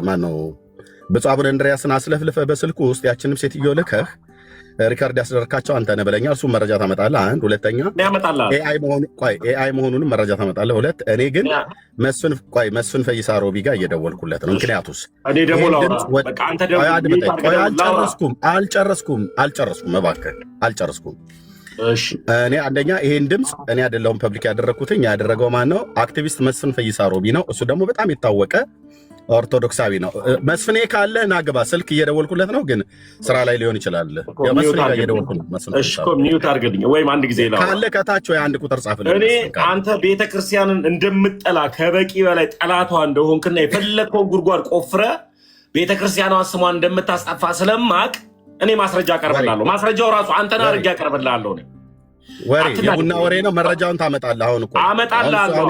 ማነው ብፁዕ አቡነ እንድርያስን አስለፍልፈህ በስልኩ ውስጥ ያችንም ሴትዮ ልከህ ሪከርድ ያስደረካቸው አንተ ነህ ብለኛል። እሱ መረጃ ታመጣለህ። አንድ ሁለተኛ ኤአይ መሆኑንም መረጃ ታመጣለህ። ሁለት እኔ ግን መስፍን ፈይሳ ሮቢ ጋር እየደወልኩለት ነው። ምክንያቱስ አልጨረስኩም፣ እባክህ አልጨረስኩም። እኔ አንደኛ ይሄን ድምፅ እኔ አይደለሁም ፐብሊክ ያደረግኩትኝ። ያደረገው ማን ነው? አክቲቪስት መስፍን ፈይሳ ሮቢ ነው። እሱ ደግሞ በጣም የታወቀ ኦርቶዶክሳዊ ነው። መስፍኔ ካለ ናግባ፣ ስልክ እየደወልኩለት ነው፣ ግን ስራ ላይ ሊሆን ይችላል። መስፍኔ ጋር እየደወልኩ ነው። ሚዩት አድርግልኝ ወይም አንድ ጊዜ ካለ ከታች ወይ አንድ ቁጥር ጻፍልኝ። እኔ አንተ ቤተክርስቲያንን እንደምጠላ ከበቂ በላይ ጠላቷ እንደሆንክና የፈለግከውን ጉድጓድ ቆፍረ ቤተክርስቲያኗን ስሟን እንደምታስጠፋ ስለማቅ እኔ ማስረጃ አቀርብላለሁ። ማስረጃው ራሱ አንተና አድርጌ አቀርብላለሁ። ወሬ የቡና ወሬ ነው። መረጃውን ታመጣለህ። አሁን እኮ አመጣልሃለሁ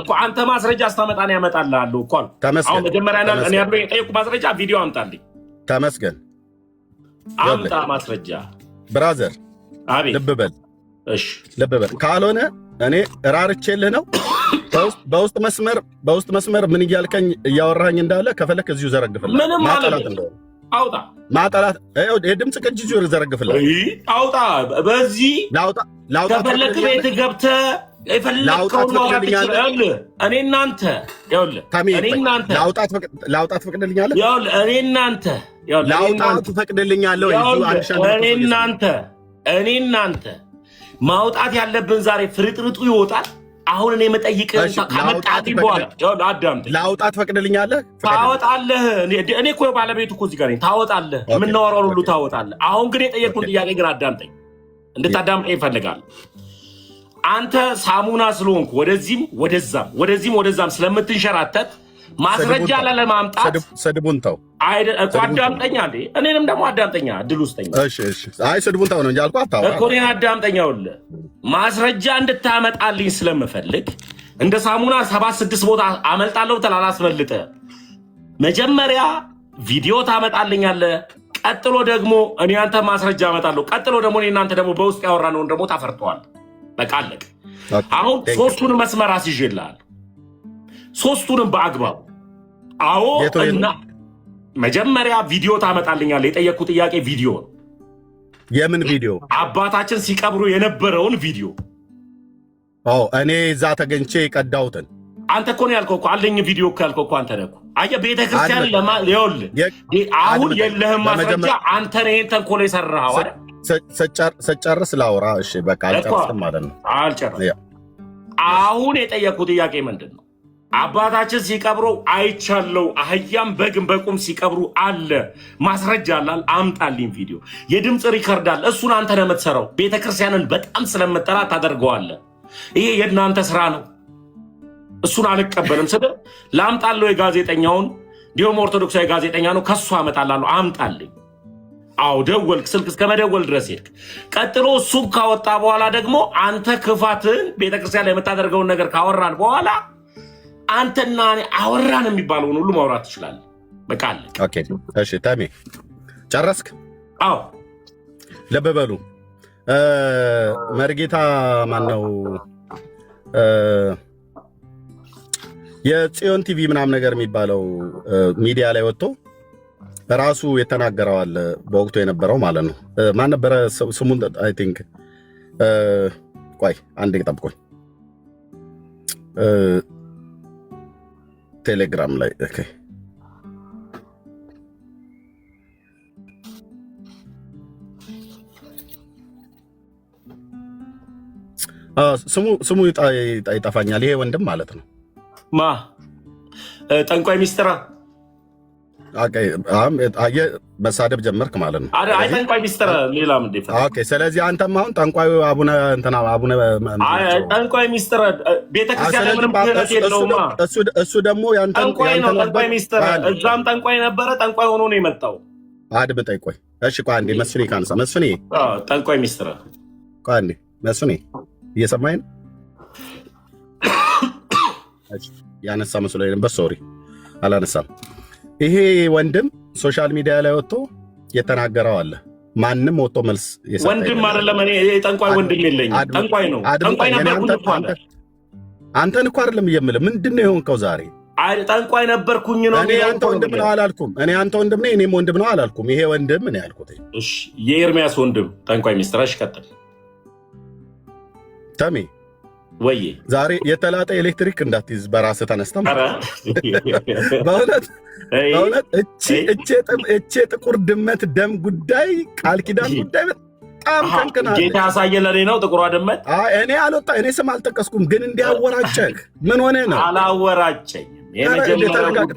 እኮ አንተ ማስረጃ አስታመጣ ነው ያመጣልሃለሁ እኮ። አሁን መጀመሪያ እኔ ያለው የጠየቁ ማስረጃ ቪዲዮ አምጣልኝ። ተመስገን አምጣ ማስረጃ ብራዘር። አቤት ልብ በል እሺ፣ ልብ በል። ካልሆነ እኔ ራርቼልህ ነው። በውስጥ መስመር ምን እያልከኝ እያወራኸኝ እንዳለ ከፈለክ እዚሁ ዘረግፍልህ። ምንም ማጠላት እንደሆነ አውጣ ማጠላት የድምፅ ቅጅ እዚሁ ዘረግፍልህ። አውጣ በዚህ ላውጣ ከፈለክ ቤት ገብተህ የፈለከውን ማውራት ትችላለህ። እኔ እናንተ ላውጣት ትፈቅድልኛለህ? እኔ እናንተ ላውጣት ትፈቅድልኛለህ? እኔ እናንተ ማውጣት ያለብን ዛሬ ፍርጥርጡ ይወጣል። አሁን እኔ መጠይቅህን ካመጣልኝ በኋላ አዳምጥ። ላውጣት ትፈቅድልኛለህ? ታወጣለህ። እኔ እኮ ባለቤቱ እኮ እዚህ ጋር ነኝ። ታወጣለህ። የምናወራውን ሁሉ ታወጣለህ። አሁን ግን የጠየቅኩን ጥያቄ ግን አዳምጠኝ፣ እንድታዳምጠኝ ይፈልጋል። አንተ ሳሙና ስለሆንኩ ወደዚህም ወደዛም ስለምትንሸራተት ማስረጃ ላለማምጣት ስድቡን ተው እኮ አዳምጠኛ እንዴ፣ እኔንም ደግሞ አዳምጠኛ እድል ውስጠኛ። አይ ስድቡን ተው ነው እንጂ አልኩህ። አታውራ እኮ እኔን አዳምጠኛውለ ማስረጃ እንድታመጣልኝ ስለምፈልግ እንደ ሳሙና 76 ቦታ አመልጣለሁ ብትል አላስመልጥ። መጀመሪያ ቪዲዮ ታመጣልኛለህ፣ ቀጥሎ ደግሞ እኔ አንተ ማስረጃ አመጣለሁ፣ ቀጥሎ ደግሞ እኔ እናንተ ደግሞ በውስጥ ያወራነውን ደግሞ ታፈርጠዋል። በቃ አለቀ። አሁን ሶስቱንም መስመር አስይዤልሃለሁ፣ ሶስቱንም በአግባቡ። አዎ እና መጀመሪያ ቪዲዮ ታመጣልኛለህ። የጠየቅኩት ጥያቄ ቪዲዮ ነው። የምን ቪዲዮ? አባታችን ሲቀብሩ የነበረውን ቪዲዮ። እኔ እዛ ተገኝቼ የቀዳሁትን። አንተ እኮ ነው ያልከው እኮ አለኝ ቪዲዮ እኮ ያልከው እኮ አንተ ነህ እኮ። አየህ ቤተክርስቲያን ይኸውልህ አሁን የለህም ማስረጃ። አንተ ነህ ይሄን ተንኮል የሰራኸው አይደል? ስጨርስ ላውራ። እሺ በቃ አልጨርስም ማለት ነው። አልጨርስም። አሁን የጠየቅኩት ጥያቄ ምንድን ነው? አባታችን ሲቀብሩ አይቻለው። አህያም በግም በቁም ሲቀብሩ አለ። ማስረጃ አላል። አምጣልኝ ቪዲዮ፣ የድምፅ ሪከርድ አለ። እሱን አንተ ነው የምትሰራው። ቤተክርስቲያንን በጣም ስለምጠላ ታደርገዋለህ። ይሄ የእናንተ ስራ ነው። እሱን አልቀበልም ስለ ላምጣለው። የጋዜጠኛውን እንዲሁም ኦርቶዶክሳዊ ጋዜጠኛ ነው፣ ከሱ አመጣላለሁ። አምጣልኝ። አው ደወልክ፣ ስልክ እስከ መደወል ድረስ ሄድክ። ቀጥሎ እሱን ካወጣ በኋላ ደግሞ አንተ ክፋትን ቤተክርስቲያን ላይ የምታደርገውን ነገር ካወራን በኋላ አንተና እኔ አወራን የሚባለውን ሁሉ ማውራት ትችላለህ። በቃ አለ። ኦኬ እሺ። ታሜ ጨረስክ? አዎ። ልብ በሉ። መርጌታ ማነው የጽዮን ቲቪ ምናምን ነገር የሚባለው ሚዲያ ላይ ወጥቶ ራሱ የተናገረዋል። በወቅቱ የነበረው ማለት ነው። ማን ነበረ ስሙን? አይ ቲንክ ቆይ አንዴ ጠብቆኝ ቴሌግራም ላይ ኦኬ። ስሙ ይጠፋኛል። ይሄ ወንድም ማለት ነው። ማ ጠንቋይ ሚስጥራ መሳደብ ጀመርክ ማለት ነው። አይ ጠንቋይ ሚስጥራ ሌላም እንዴ? ኦኬ። ስለዚህ አንተም አሁን ጠንቋዩ አቡነ ጠንቋይ ሚስጥራ ቤተክርስቲያን ምንም ክህነት የለውም። እሱ ደግሞ ያንተ ጠንቋይ ነው። ጠንቋይ ሚስጥራ እዛም ጠንቋይ ነበረ። ጠንቋይ ሆኖ ነው የመጣው። አድምጠኝ ቆይ። እሺ ቆይ አንዴ መስፍኔ ካንሳ። መስፍኔ ጠንቋይ ሚስጥራ ቆይ አንዴ መስፍኔ እየሰማኸኝ ነው? ያነሳ መስሎኝ ነበር። ሶሪ አላነሳም። ይሄ ወንድም ሶሻል ሚዲያ ላይ ወጥቶ የተናገረው አለ። ማንም ወጥቶ መልስ የሰጠ ወንድም አይደለም። እኔ ጠንቋይ ወንድም የለኝም። ጠንቋይ ነው። ጠንቋይ ነበርኩኝ እኮ አንተን እኮ አይደለም የምልህ። ምንድን ነው የሆንከው ዛሬ? ጠንቋይ ነበርኩኝ ነው። እኔ አንተ ወንድም ነው አላልኩም። እኔ አንተ ወንድም ነኝ እኔም ወንድም ነው አላልኩም። ይሄ ወንድም ነው ያልኩት። እሺ የኤርሚያስ ወንድም ጠንቋይ ሚስጥራሽ ቀጥል ተሜ ወይ ዛሬ የተላጠ ኤሌክትሪክ እንዳትይዝ በራስህ ተነስተህ በእውነት እቼ ጥቁር ድመት ደም ጉዳይ ቃል ኪዳን ጉዳይ በጣም ከንክናለች። ጌታ ያሳየን ለእኔ ነው ጥቁሯ ድመት። እኔ አልወጣ እኔ ስም አልጠቀስኩም፣ ግን እንዲያወራጨህ ምን ሆነ ነው? አላወራጨኝም።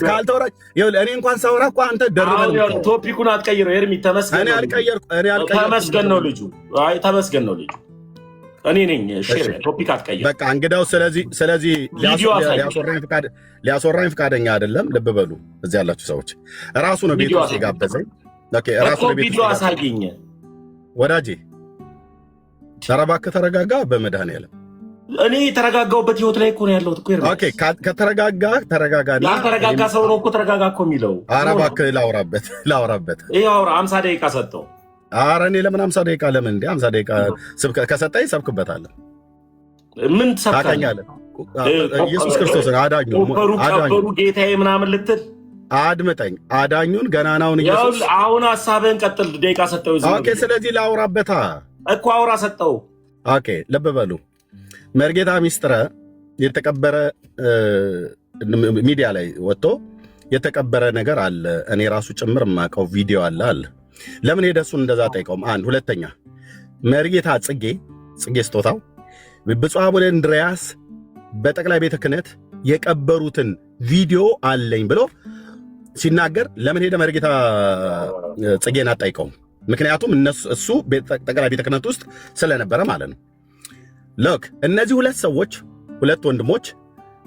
ካልተወራጭ እኔ እንኳን ሳውራ እኮ አንተ ደርበህ ቶፒኩን አትቀይረው። ኤርሚ ተመስገን ነው ልጁ። ተመስገን ነው ልጁ። እኔ ነኝ ቶፒክ አትቀይር። በቃ እንግዳው ስለዚህ ሊያስወራኝ ፈቃደኛ አይደለም። ልብ በሉ እዚህ ያላችሁ ሰዎች። ራሱ ነው ቤት ውስጥ የጋበዘኝ። ራሱ ነው ቤት ውስጥ አሳየኝ። ወዳጄ ኧረ እባክህ ተረጋጋ። በመድኃኒዓለም እኔ የተረጋጋሁበት ህይወት ላይ እኮ ነው ያለሁት እኮ። ኦኬ ተረጋጋና ያልተረጋጋ ሰው ነው እኮ ተረጋጋ እኮ የሚለው። ኧረ እባክህ ላውራበት። ይሄ አውራ 50 ደቂቃ ሰጠው። ኧረ እኔ ለምን 50 ደቂቃ ለምን እንደ 50 ደቂቃ ከሰጠኝ ሰብክበታለሁ። ምን ትሰብካለህ? ኢየሱስ ክርስቶስን አዳኙ ጌታዬ ምናምን ልትል አድምጠኝ። አዳኙን ገናናውን ኢየሱስ። አሁን ሀሳብህን ቀጥል። ደቂቃ ሰጠው። ኦኬ ስለዚህ ላውራበታ እኮ አውራ ሰጠው። ኦኬ ልብ በሉ። መርጌታ ሚስጥረ የተቀበረ ሚዲያ ላይ ወጥቶ የተቀበረ ነገር አለ፣ እኔ ራሱ ጭምር የማውቀው ቪዲዮ አለ። ለምን ሄደ እሱን እንደዛ ጠይቀውም። አንድ ሁለተኛ መርጌታ ጽጌ ስጦታው ብፁዕ አቡነ እንድርያስ በጠቅላይ ቤተ ክህነት የቀበሩትን ቪዲዮ አለኝ ብሎ ሲናገር ለምን ሄደ መርጌታ ጽጌን አጠይቀውም? ምክንያቱም እሱ ጠቅላይ ቤተ ክህነት ውስጥ ስለነበረ ማለት ነው። ሎክ እነዚህ ሁለት ሰዎች ሁለት ወንድሞች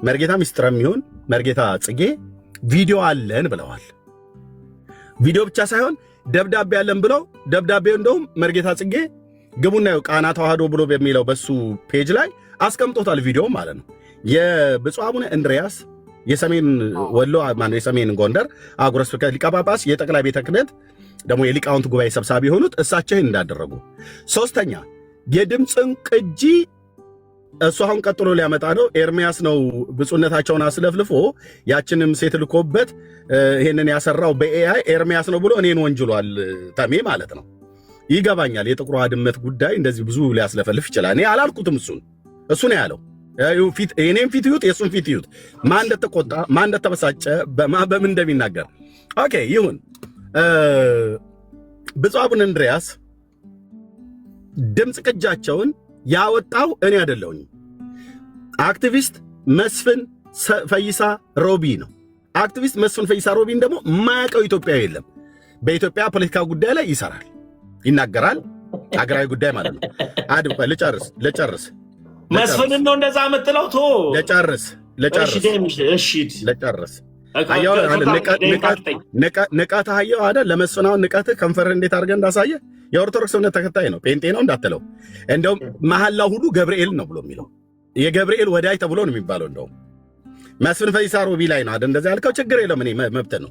መርጌታ ሚስጥረም ይሁን መርጌታ ጽጌ ቪዲዮ አለን ብለዋል። ቪዲዮ ብቻ ሳይሆን ደብዳቤ አለን ብለው ደብዳቤው እንደውም መርጌታ ጽጌ ግቡና ይኸው ቃና ተዋህዶ ብሎ በሚለው በሱ ፔጅ ላይ አስቀምጦታል ቪዲዮ ማለት ነው። የብፁዕ አቡነ እንድርያስ የሰሜን ወሎ የሰሜን ጎንደር አህጉረ ስብከት ሊቀ ጳጳስ የጠቅላይ ቤተ ክህነት ደግሞ የሊቃውንት ጉባኤ ሰብሳቢ የሆኑት እሳቸው እንዳደረጉ። ሶስተኛ የድምፅን ቅጂ እሱ አሁን ቀጥሎ ሊያመጣ ነው። ኤርሚያስ ነው ብፁዕነታቸውን አስለፍልፎ ያችንም ሴት ልኮበት ይሄንን ያሰራው በኤአይ ኤርሚያስ ነው ብሎ እኔን ወንጅሏል። ተሜ ማለት ነው። ይገባኛል። የጥቁሯ ድመት ጉዳይ እንደዚህ ብዙ ሊያስለፈልፍ ይችላል። እኔ አላልኩትም። እሱ ነው ያለው። እኔም ፊት ይዩት፣ የእሱን ፊት ይዩት። ማን እንደተቆጣ ማን እንደተበሳጨ በምን እንደሚናገር። ኦኬ ይሁን። ብፁዕ አቡነ እንድርያስ ድምፅ ቅጃቸውን ያወጣው እኔ አይደለሁኝ። አክቲቪስት መስፍን ፈይሳ ሮቢ ነው። አክቲቪስት መስፍን ፈይሳ ሮቢን ደግሞ የማያውቀው ኢትዮጵያ የለም። በኢትዮጵያ ፖለቲካ ጉዳይ ላይ ይሰራል፣ ይናገራል። ሀገራዊ ጉዳይ ማለት ነው። አድብ ልጨርስ። መስፍንን ነው እንደዛ የምትለው? ቶ ልጨርስ። ንቀትህ አየው አይደል? ለመስፍናውን ንቀትህ ከንፈርህ እንዴት አድርገህ እንዳሳየ የኦርቶዶክስ እምነት ተከታይ ነው፣ ጴንጤ ነው እንዳትለው። እንደውም መሐላው ሁሉ ገብርኤል ነው ብሎ የሚለው የገብርኤል ወዳጅ ተብሎ ነው የሚባለው። እንደውም መስፍን ፈይሳ ሮቢ ላይ ነው አይደል እንደዚህ ያልከው? ችግር የለም፣ እኔ መብት ነው።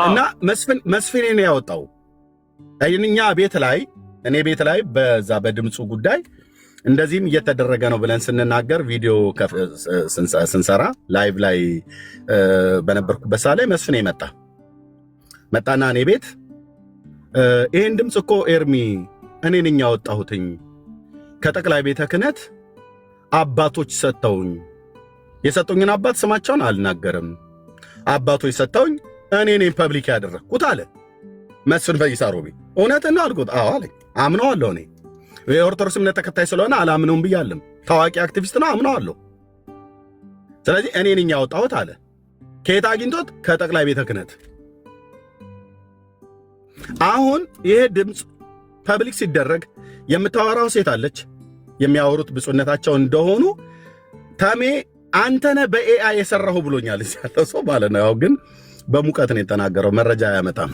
እና መስፍን ነው ያወጣው። እኛ እኔ ቤት ላይ በዛ በድምፁ ጉዳይ እንደዚህም እየተደረገ ነው ብለን ስንናገር ቪዲዮ ስንሰራ ላይቭ ላይ በነበርኩበት ሰዓት ላይ መስፍኔ መጣና እኔ ቤት ይህን ድምፅ እኮ ኤርሚ እኔ ነኝ ያወጣሁትኝ ከጠቅላይ ቤተ ክህነት አባቶች ሰጥተውኝ፣ የሰጡኝን አባት ስማቸውን አልናገርም፣ አባቶች ሰጥተውኝ እኔ ነኝ ፐብሊክ ያደረግኩት አለ መስፍን ፈይሳ ሮቢ። እውነትን ነው አልኩት። አዎ አለኝ። አምነዋለሁ። እኔ የኦርቶዶክስ እምነት ተከታይ ስለሆነ አላምነውም ብያለሁ። ታዋቂ አክቲቪስት ነው፣ አምነዋለሁ። ስለዚህ እኔ ነኝ ያወጣሁት አለ። ከየት አግኝቶት? ከጠቅላይ ቤተ ክህነት። አሁን ይሄ ድምፅ ፐብሊክ ሲደረግ የምታወራው ሴት አለች፣ የሚያወሩት ብፁዕነታቸው እንደሆኑ ተሜ አንተነ በኤአይ የሰራሁ ብሎኛል ያለው ሰው ማለት ነው። ያው ግን በሙቀት ነው የተናገረው፣ መረጃ አያመጣም።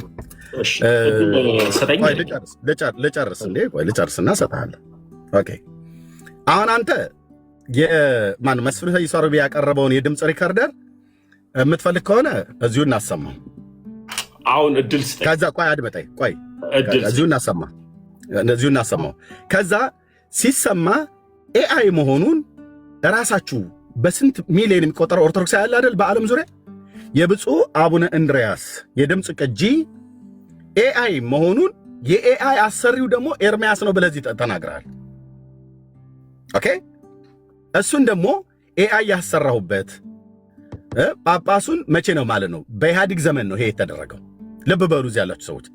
ልጨርስና እሰጥሃለሁ። ኦኬ አሁን አንተ መስፍን ፈይሳ ሮቢ ያቀረበውን የድምፅ ሪከርደር የምትፈልግ ከሆነ እዚሁ እናሰማው። አሁን እድል ስጠኝ። ከዛ ቆይ አድመጠኝ፣ እዚሁ እናሰማው። ከዛ ሲሰማ ኤአይ መሆኑን ራሳችሁ በስንት ሚሊዮን የሚቆጠረው ኦርቶዶክስ ያለ አይደል በዓለም ዙሪያ የብፁዕ አቡነ እንድርያስ የድምፅ ቅጂ ኤአይ መሆኑን የኤአይ አሰሪው ደግሞ ኤርሚያስ ነው ብለዚህ ተናግረሃል። ኦኬ እሱን ደግሞ ኤአይ ያሰራሁበት ጳጳሱን መቼ ነው ማለት ነው? በኢህአዲግ ዘመን ነው ይሄ የተደረገው። ልብ በሉ እዚህ ያላችሁ ሰዎች፣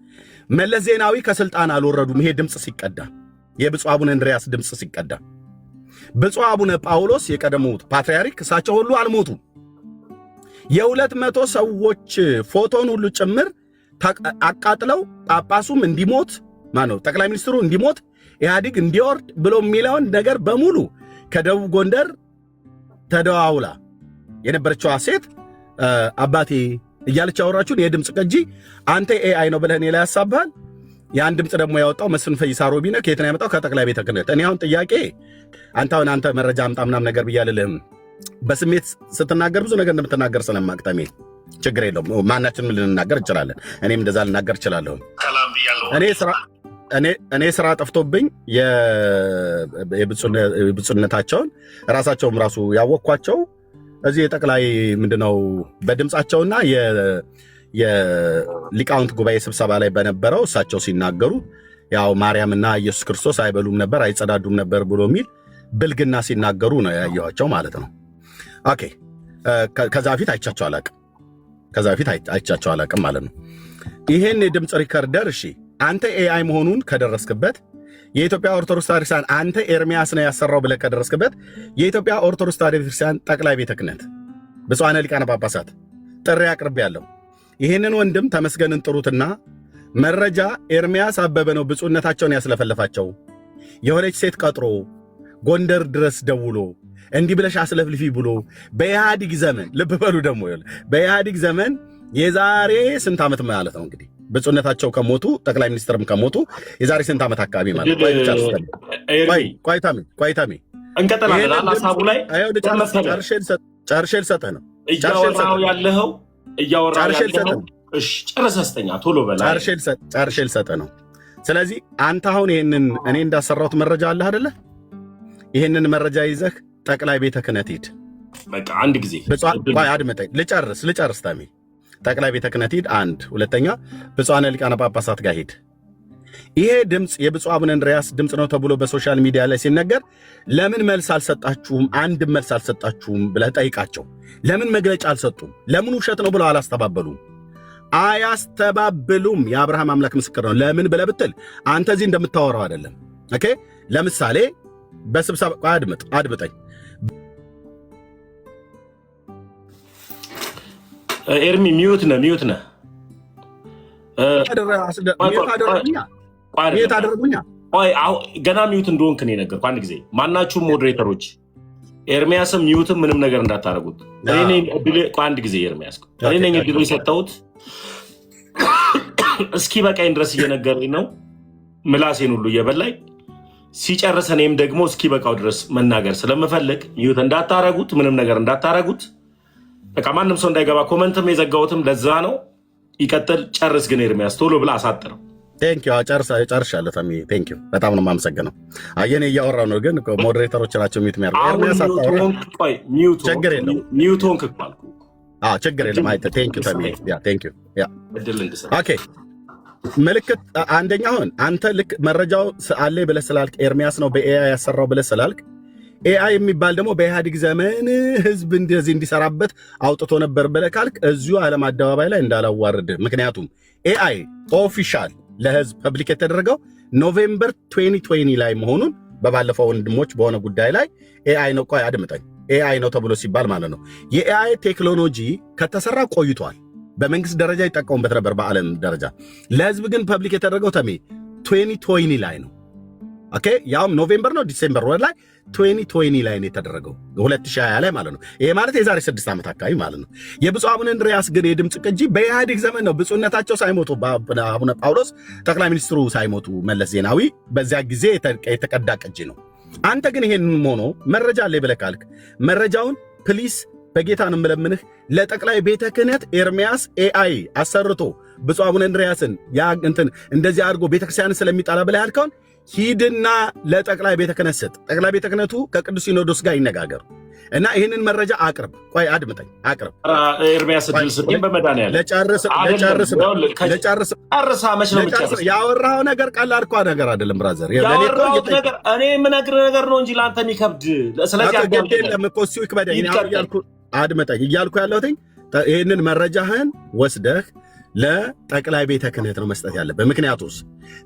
መለስ ዜናዊ ከስልጣን አልወረዱም። ይሄ ድምፅ ሲቀዳ የብፁዕ አቡነ እንድርያስ ድምፅ ሲቀዳ ብፁዕ አቡነ ጳውሎስ የቀደሙት ፓትርያርክ እሳቸው ሁሉ አልሞቱም። የ200 ሰዎች ፎቶን ሁሉ ጭምር አቃጥለው ጳጳሱም እንዲሞት ጠቅላይ ሚኒስትሩ እንዲሞት ኢህአዲግ እንዲወርድ ብሎ የሚለውን ነገር በሙሉ ከደቡብ ጎንደር ተደዋውላ የነበረችዋ ሴት አባቴ እያለች ያወራችሁን የድምፅ ቅጂ አንተ ኤአይ ነው ብለህ እኔ ላይ ያሳብሃል። ያን ድምፅ ደግሞ ያወጣው መስፍን ፈይሳ ሮቢነ ከየት ነው ያመጣው? ከጠቅላይ ቤተ ክህነት። እኔ አሁን ጥያቄ አንተ መረጃ አምጣ ምናምን ነገር ብያለልህም። በስሜት ስትናገር ብዙ ነገር እንደምትናገር ስለማቅ ተሜ ችግር የለውም። ማናችንም ልንናገር እንችላለን። እኔም እንደዛ ልናገር እችላለሁ። እኔ ስራ ጠፍቶብኝ የብፁዕነታቸውን ራሳቸውም ራሱ ያወቅኳቸው እዚህ የጠቅላይ ምንድነው በድምፃቸውና የሊቃውንት ጉባኤ ስብሰባ ላይ በነበረው እሳቸው ሲናገሩ ያው ማርያምና ኢየሱስ ክርስቶስ አይበሉም ነበር አይጸዳዱም ነበር ብሎ የሚል ብልግና ሲናገሩ ነው ያየኋቸው ማለት ነው። ኦኬ ከዛ በፊት አይቻቸው አላቅም ማለት ነው። ይሄን የድምፅ ሪከርደር እሺ አንተ ኤአይ መሆኑን ከደረስክበት የኢትዮጵያ ኦርቶዶክስ ተዋሕዶ ቤተክርስቲያን አንተ ኤርሚያስ ነው ያሰራው ብለህ ከደረስክበት የኢትዮጵያ ኦርቶዶክስ ተዋሕዶ ቤተክርስቲያን ጠቅላይ ቤተ ክህነት ብፁዓን ሊቃነ ጳጳሳት ጥሪ አቅርቤያለሁ። ይህንን ወንድም ተመስገንን ጥሩትና መረጃ ኤርሚያስ አበበ ነው ብፁዕነታቸውን ያስለፈለፋቸው የሆነች ሴት ቀጥሮ ጎንደር ድረስ ደውሎ እንዲህ ብለሽ አስለፍልፊ ብሎ በኢህአዲግ ዘመን ልብ በሉ ደግሞ በኢህአዲግ ዘመን የዛሬ ስንት ዓመት ማለት ነው እንግዲህ ብፁዕነታቸው ከሞቱ ጠቅላይ ሚኒስትርም ከሞቱ የዛሬ ስንት ዓመት አካባቢ ማለት ቆይታሚ እንቀጥላለን። ሐሳቡ ላይ ጨርሼ ልሰጥህ ነው እያወራሁ እሺ ጨርሰህ ስተኛ ቶሎ በላ ጨርሼ ልሰጥህ ነው። ስለዚህ አንተ አሁን ይሄንን እኔ እንዳሰራሁት መረጃ አለ አይደለ? ይሄንን መረጃ ይዘህ ጠቅላይ ቤተ ክህነት ሂድ። በቃ አንድ ጊዜ አድምጠኝ ልጨርስ ታሚ ጠቅላይ ቤተ ክህነት ሂድ። አንድ ሁለተኛ ብፁዓን ሊቃነ ጳጳሳት ጋር ሂድ። ይሄ ድምፅ የብፁዕ አቡነ እንድርያስ ድምፅ ነው ተብሎ በሶሻል ሚዲያ ላይ ሲነገር ለምን መልስ አልሰጣችሁም? አንድ መልስ አልሰጣችሁም ብለህ ጠይቃቸው። ለምን መግለጫ አልሰጡም? ለምን ውሸት ነው ብለው አላስተባበሉም? አያስተባብሉም። የአብርሃም አምላክ ምስክር ነው። ለምን ብለህ ብትል አንተ እዚህ እንደምታወራው አይደለም። ኦኬ ለምሳሌ በስብሰባ አድምጠኝ ኤርሚ ሚዩት ነህ ገና ሚዩት እንደሆንክ ነው የነገርኩህ። አንድ ጊዜ ማናችሁም ሞዴሬተሮች ኤርሚያስም ሚዩትም ምንም ነገር እንዳታረጉት። አንድ ጊዜ ኤርሚያስ እኔ ነኝ እድሉ የሰጠሁት። እስኪ በቃኝ ድረስ እየነገረኝ ነው፣ ምላሴን ሁሉ እየበላኝ ሲጨርስ እኔም ደግሞ እስኪ በቃው ድረስ መናገር ስለምፈልግ ሚዩት እንዳታረጉት፣ ምንም ነገር እንዳታረጉት። በቃ ማንም ሰው እንዳይገባ ኮመንትም የዘጋሁትም ለዛ ነው። ይቀጥል ጨርስ ግን ኤርሚያስ ቶሎ ብላ አሳጥረው። ቴንኪው ጨርሻለሁ። ታሚ ቴንኪው በጣም ነው የማመሰግነው። አየኔ እያወራሁ ነው ግን ሞዴሬተሮች ናቸው ሚዩት የሚያደርጉት። ኤርሚያስ ችግር የለውም ሚዩት ሆንክ እኮ አልኩህ። ችግር የለም አይተህ ቴንኪው ታሚ ቴንኪው ኦኬ ምልክት አንደኛ አሁን አንተ ልክ መረጃው አለኝ ብለህ ስላልክ ኤርሚያስ ነው በኤአይ ያሰራው ብለህ ስላልክ ኤአይ የሚባል ደግሞ በኢህአዲግ ዘመን ህዝብ እንደዚህ እንዲሰራበት አውጥቶ ነበር ብለህ ካልክ እዚሁ ዓለም አደባባይ ላይ እንዳላዋርድ። ምክንያቱም ኤአይ ኦፊሻል ለህዝብ ፐብሊክ የተደረገው ኖቬምበር 2020 ላይ መሆኑን በባለፈው ወንድሞች በሆነ ጉዳይ ላይ ኤአይ ነው አድምጠኝ ኤአይ ነው ተብሎ ሲባል ማለት ነው። የኤአይ ቴክኖሎጂ ከተሰራ ቆይቷል። በመንግስት ደረጃ ይጠቀሙበት ነበር በዓለም ደረጃ። ለህዝብ ግን ፐብሊክ የተደረገው ተሜ 2020 ላይ ነው። ኦኬ ያውም ኖቬምበር ነው ዲሴምበር ወር ላይ 2020 ላይ ነው የተደረገው 2020 ላይ ማለት ነው። ይሄ ማለት የዛሬ 6 ዓመት አካባቢ ማለት ነው። የብፁዕ አቡነ እንድርያስ ግን የድምፅ ቅጂ በኢህአዴግ ዘመን ነው። ብፁዕነታቸው ሳይሞቱ አቡነ ጳውሎስ ጠቅላይ ሚኒስትሩ ሳይሞቱ መለስ ዜናዊ በዚያ ጊዜ የተቀዳ ቅጂ ነው። አንተ ግን ይሄን ሆኖ መረጃ አለ ብለህ ካልክ መረጃውን ፕሊስ በጌታ ነው የምለምንህ ለጠቅላይ ቤተ ክህነት ኤርሚያስ ኤአይ አሰርቶ ብፁዕ አቡነ እንድርያስን ያ እንትን እንደዚህ አድርጎ ቤተክርስቲያንን ስለሚጣላ ብለህ ያልከውን ሂድና ለጠቅላይ ቤተ ክህነት ስጥ። ጠቅላይ ቤተ ክህነቱ ከቅዱስ ሲኖዶስ ጋር ይነጋገር እና ይህንን መረጃ አቅርብ። ቆይ አድምጠኝ፣ አቅርብ ኤርሚያስ ድል ስጥኝ በመድኃኒዓለም ለጨርስ ያወራኸው ነገር ቀላል እኮ ነገር አይደለም ብራዘር። እኔ የምነግርህ ነገር ነው እንጂ ለአንተ የሚከብድ ስለዚህ አድምጠኝ እያልኩ ያለሁትኝ ይህንን መረጃህን ወስደህ ለጠቅላይ ቤተ ክህነት ነው መስጠት ያለበት። ምክንያቱስ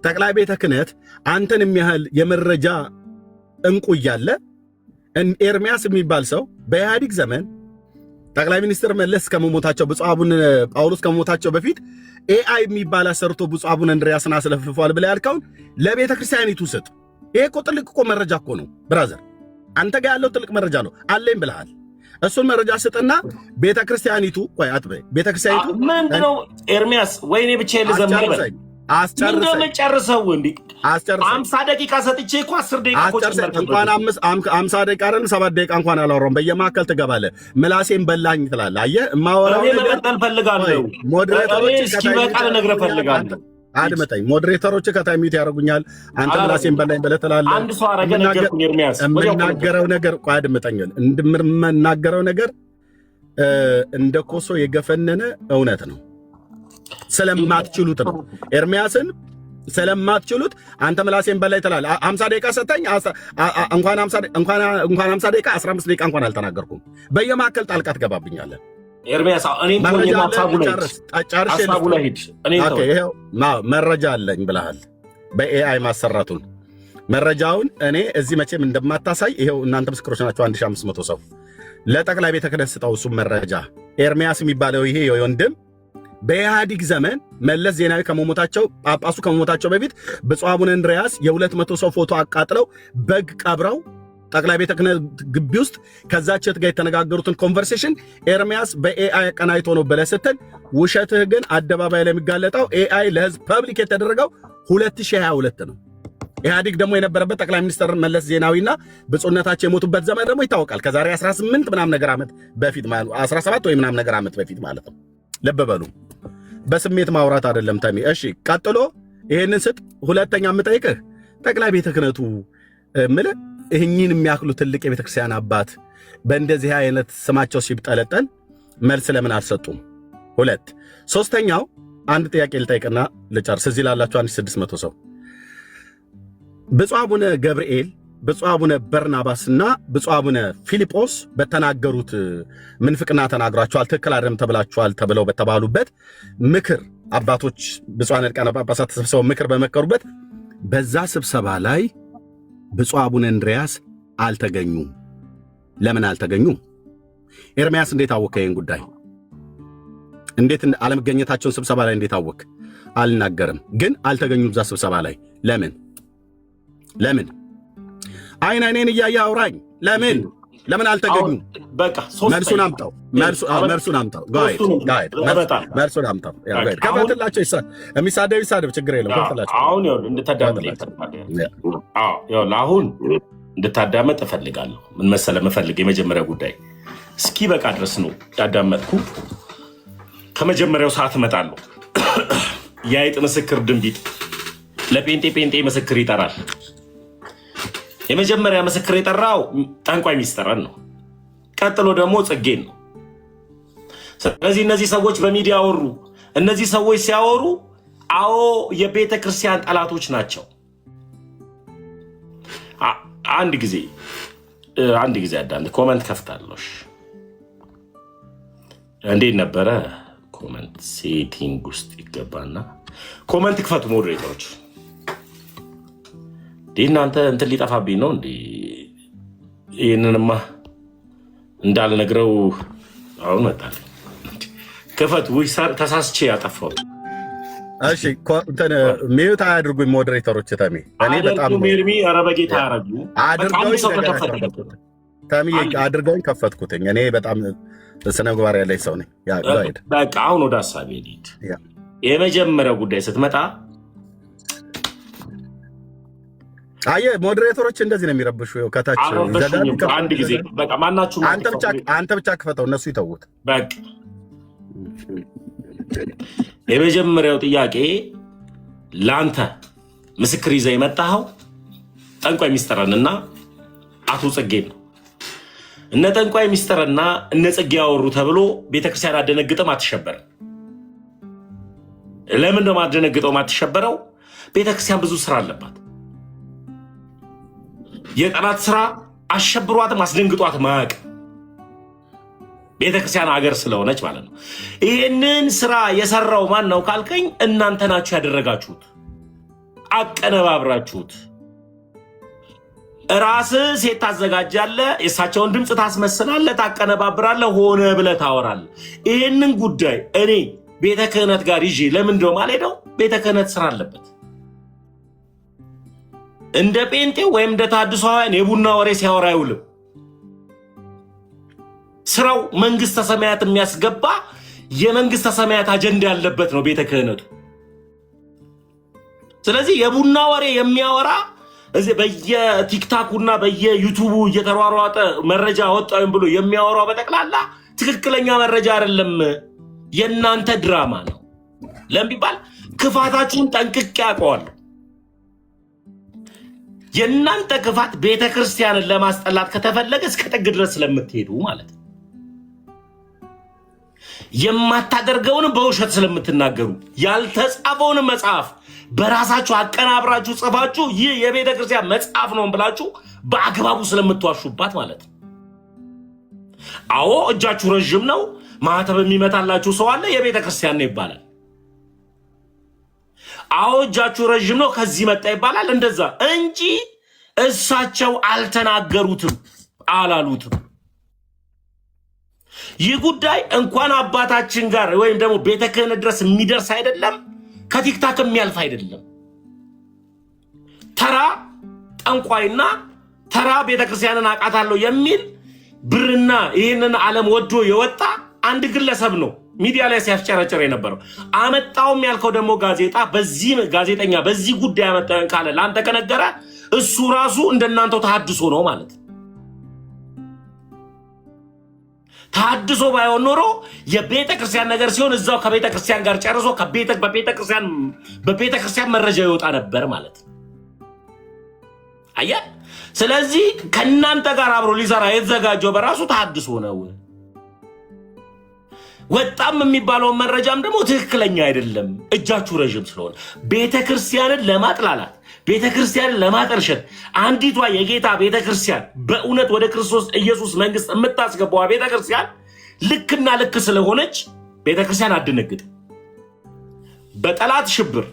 ጠቅላይ ቤተ ክህነት አንተን የሚያህል የመረጃ እንቁ እያለ ኤርሚያስ የሚባል ሰው በኢህአዲግ ዘመን ጠቅላይ ሚኒስትር መለስ ከመሞታቸው ብፁዕ አቡነ ጳውሎስ ከመሞታቸው በፊት ኤአይ የሚባል አሰርቶ ብፁዕ አቡነ እንድርያስን አስለፍልፏል ብለህ ያልከውን ለቤተ ክርስቲያኒቱ ስጥ። ይሄ እኮ ጥልቅ እኮ መረጃ እኮ ነው ብራዘር። አንተ ጋር ያለው ጥልቅ መረጃ ነው አለኝ ብለሃል። እሱን መረጃ ስጥና ቤተክርስቲያኒቱ ቆይ አትበይ። ቤተክርስቲያኒቱ ምንድነው ኤርሚያስ? ወይኔ ብቻ ልዘምር ጨርሰው እንዴ 50 ደቂቃ ሰጥቼ እኮ 10 ደቂቃ እኮ እንኳን 50 ደቂቃ አይደል 7 ደቂቃ እንኳን አላወራሁም። በየማከል ትገባለህ፣ ምላሴን በላኝ ትላለህ። አየህ የማወራው ነገር መቀጠል ፈልጋለሁ። ሞዴሬተሮች እስኪበቃ ልነግርህ ፈልጋለሁ። አድመጠኝ። ሞዴሬተሮች ከታይሚት ያደርጉኛል። አንተ ምላሴን በላኝ ብለህ ትላለህ። አንድ ሰው አረገ ነገርኩኝ። ኤርሚያስ የምናገረው ነገር ቆይ አድመጠኝ። እንደምናገረው ነገር እንደ ኮሶ የገፈነነ እውነት ነው። ስለማትችሉት ነው ኤርሚያስን ስለማትችሉት አንተ ምላሴን በላይ ትላለህ። 50 ደቂቃ ሰጠኝ። እንኳን 50 ደቂቃ 15 ደቂቃ እንኳን አልተናገርኩም። በየማከል ጣልቃ ትገባብኛለህ። ኤርሚያስ መረጃ አለኝ ብለሃል። በኤአይ ማሰራቱን መረጃውን እኔ እዚህ መቼም እንደማታሳይ ይኸው እናንተ ምስክሮች ናቸው። 1500 ሰው ለጠቅላይ ቤተ ክህነት ስጠው። እሱም መረጃ ኤርሚያስ የሚባለው ይሄ ወንድም በኢህአዲግ ዘመን መለስ ዜናዊ ከመሞታቸው ጳጳሱ ከመሞታቸው በፊት ብፁዕ አቡነ እንድርያስ የ200 ሰው ፎቶ አቃጥለው በግ ቀብረው ጠቅላይ ቤተ ክህነት ግቢ ውስጥ ከዛች ጋር የተነጋገሩትን ኮንቨርሴሽን ኤርሚያስ በኤአይ ቀናይቶ ነው ብለህ ስትል ውሸትህ ግን አደባባይ ላይ የሚጋለጠው ኤአይ ለህዝብ ፐብሊክ የተደረገው 2022 ነው። ኢህአዲግ ደግሞ የነበረበት ጠቅላይ ሚኒስትር መለስ ዜናዊና ብፁዕነታቸው የሞቱበት ዘመን ደግሞ ይታወቃል። ከዛሬ 18 ምናምን ነገር ዓመት በፊት ማለት 17 ወይ ምናምን ነገር ዓመት በፊት ማለት ነው። ልብ በሉ። በስሜት ማውራት አይደለም ተሜ። እሺ ቀጥሎ ይሄንን ስጥ። ሁለተኛ የምጠይቅህ ጠቅላይ ቤተ ክህነቱ ምልህ ይህኝን የሚያክሉ ትልቅ የቤተክርስቲያን አባት በእንደዚህ አይነት ስማቸው ሲብጠለጠል መልስ ለምን አልሰጡም? ሁለት ሶስተኛው አንድ ጥያቄ ልጠይቅና ልጨርስ። እዚህ ላላችሁ 1600 ሰው ብፁዕ አቡነ ገብርኤል፣ ብፁዕ አቡነ በርናባስና ብፁዕ አቡነ ፊልጶስ በተናገሩት ምንፍቅና ተናግራችኋል፣ ትክክል አይደለም ተብላችኋል ተብለው በተባሉበት ምክር አባቶች ብፁዓን ሊቃነ ጳጳሳት ተሰብስበው ምክር በመከሩበት በዛ ስብሰባ ላይ ብፁዕ አቡነ እንድርያስ አልተገኙም። ለምን አልተገኙም? ኤርሚያስ እንዴት አወከ? ይህን ጉዳይ እንዴት አለመገኘታቸውን ስብሰባ ላይ እንዴት አወክ? አልናገርም፣ ግን አልተገኙም እዛ ስብሰባ ላይ። ለምን አይን አይኔን እያየ አውራኝ። ለምን አልተገኙም? በቃ መልሱን አምጣው። መልሱን አምጣው። መልሱን አምጣው። ከፈትላቸው የሚሳደብ ይሳደብ፣ ችግር የለም። ከፈትላቸው። አሁን አሁን እንድታዳመጥ እፈልጋለሁ። ምን መሰለህ የምፈልግ የመጀመሪያ ጉዳይ እስኪ በቃ ድረስ ነው ያዳመጥኩ። ከመጀመሪያው ሰዓት እመጣለሁ። የአይጥ ምስክር ድንቢጥ ለጴንጤ ምስክር ይጠራል። የመጀመሪያ ምስክር የጠራው ጠንቋይ ሚስጥርን ነው። ቀጥሎ ደግሞ ጽጌን ነው። ስለዚህ እነዚህ ሰዎች በሚዲያ አወሩ። እነዚህ ሰዎች ሲያወሩ አዎ የቤተ ክርስቲያን ጠላቶች ናቸው። አንድ ጊዜ አዳምጥ። ኮመንት ከፍታለሽ። እንዴት ነበረ? ኮመንት ሴቲንግ ውስጥ ይገባና ኮመንት ክፈቱ ሞዴሬተሮች። እናንተ እንትን ሊጠፋብኝ ነው እንዴ? ይህንንማ እንዳልነግረው አሁን መጣል። ክፈቱ። ተሳስቼ ያጠፋሁት። እሺ ሚዩት አያድርጉኝ ሞዴሬተሮች። ተሜ እኔ በጣም ሜርሚ ኧረ በጌታ ያረጉ አድርገውኝ ከፈትኩትኝ። እኔ በጣም ስነ ምግባር ያለኝ ሰው ነኝ። በቃ አሁን ወደ ሀሳቤ ልሂድ። የመጀመሪያው ጉዳይ ስትመጣ አየህ ሞዴሬተሮች እንደዚህ ነው የሚረብሹ። ከታች አንድ ጊዜ በቃ ማናችሁም አንተ ብቻ ክፈተው፣ እነሱ ይተውት። በቃ የመጀመሪያው ጥያቄ ለአንተ ምስክር ይዘህ የመጣኸው ጠንቋይ ሚስጥርንና አቶ ጽጌን ነው። እነ ጠንቋይ ሚስጥርና እነ ጽጌ ያወሩ ተብሎ ቤተክርስቲያን አደነግጥም፣ አትሸበርም። ለምን ነው ማደነግጠው ማትሸበረው? ቤተክርስቲያን ብዙ ስራ አለባት። የጠላት ስራ አሸብሯትም አስደንግጧት ማቅ ቤተክርስቲያን ሀገር ስለሆነች ማለት ነው። ይህንን ስራ የሰራው ማን ነው ካልከኝ እናንተ ናችሁ ያደረጋችሁት፣ አቀነባብራችሁት። ራስህ ሴት ታዘጋጃለህ፣ የእሳቸውን ድምፅ ታስመስላለህ፣ ታቀነባብራለህ፣ ሆነ ብለህ ታወራለህ። ይህንን ጉዳይ እኔ ቤተ ክህነት ጋር ይዤ ለምን እንደው ማልሄደው? ቤተ ክህነት ስራ አለበት። እንደ ጴንጤው ወይም እንደ ተሐድሶአውያን የቡና ወሬ ሲያወራ አይውልም። ስራው መንግስተ ሰማያት የሚያስገባ የመንግስተ ሰማያት አጀንዳ ያለበት ነው ቤተ ክህነቱ። ስለዚህ የቡና ወሬ የሚያወራ እዚህ በየቲክታኩና በየዩቲዩቡ እየተሯሯጠ መረጃ ወጣው ብሎ የሚያወራው በጠቅላላ ትክክለኛ መረጃ አይደለም፣ የእናንተ ድራማ ነው። ለምቢባል ክፋታችሁን ጠንቅቄ አውቀዋለሁ። የእናንተ ክፋት ቤተክርስቲያንን ለማስጠላት ከተፈለገ እስከ ጥግ ድረስ ስለምትሄዱ ማለት ነው። የማታደርገውን በውሸት ስለምትናገሩ ያልተጻፈውን መጽሐፍ በራሳችሁ አቀናብራችሁ ጽፋችሁ ይህ የቤተክርስቲያን መጽሐፍ ነው ብላችሁ በአግባቡ ስለምትዋሹባት ማለት ነው። አዎ እጃችሁ ረጅም ነው፣ ማህተብ የሚመታላችሁ ሰው አለ፣ የቤተክርስቲያን ነው ይባላል። አዎ እጃችሁ ረጅም ነው፣ ከዚህ መጣ ይባላል። እንደዛ እንጂ እሳቸው አልተናገሩትም፣ አላሉትም። ይህ ጉዳይ እንኳን አባታችን ጋር ወይም ደግሞ ቤተ ክህነት ድረስ የሚደርስ አይደለም፣ ከቲክታክ የሚያልፍ አይደለም። ተራ ጠንቋይና ተራ ቤተክርስቲያንን አውቃታለሁ የሚል ብርና ይህንን ዓለም ወዶ የወጣ አንድ ግለሰብ ነው ሚዲያ ላይ ሲያስጨረጭር የነበረው። አመጣውም ያልከው ደግሞ ጋዜጣ በዚህ ጋዜጠኛ በዚህ ጉዳይ አመጣውን ካለ ለአንተ ከነገረ እሱ ራሱ እንደናንተው ተሐድሶ ነው ማለት። ተሐድሶ ባይሆን ኖሮ የቤተ ክርስቲያን ነገር ሲሆን እዛው ከቤተ ክርስቲያን ጋር ጨርሶ በቤተ ክርስቲያን መረጃ ይወጣ ነበር ማለት አያ። ስለዚህ ከናንተ ጋር አብሮ ሊሰራ የተዘጋጀው በራሱ ተሐድሶ ነው። ወጣም የሚባለው መረጃም ደግሞ ትክክለኛ አይደለም፣ እጃችሁ ረጅም ስለሆነ ቤተክርስቲያንን ለማጥላላት ቤተክርስቲያንን ለማጠልሸት አንዲቷ የጌታ ቤተክርስቲያን በእውነት ወደ ክርስቶስ ኢየሱስ መንግስት የምታስገባው ቤተክርስቲያን ልክና ልክ ስለሆነች ቤተክርስቲያን አድነግጥ። በጠላት ሽብር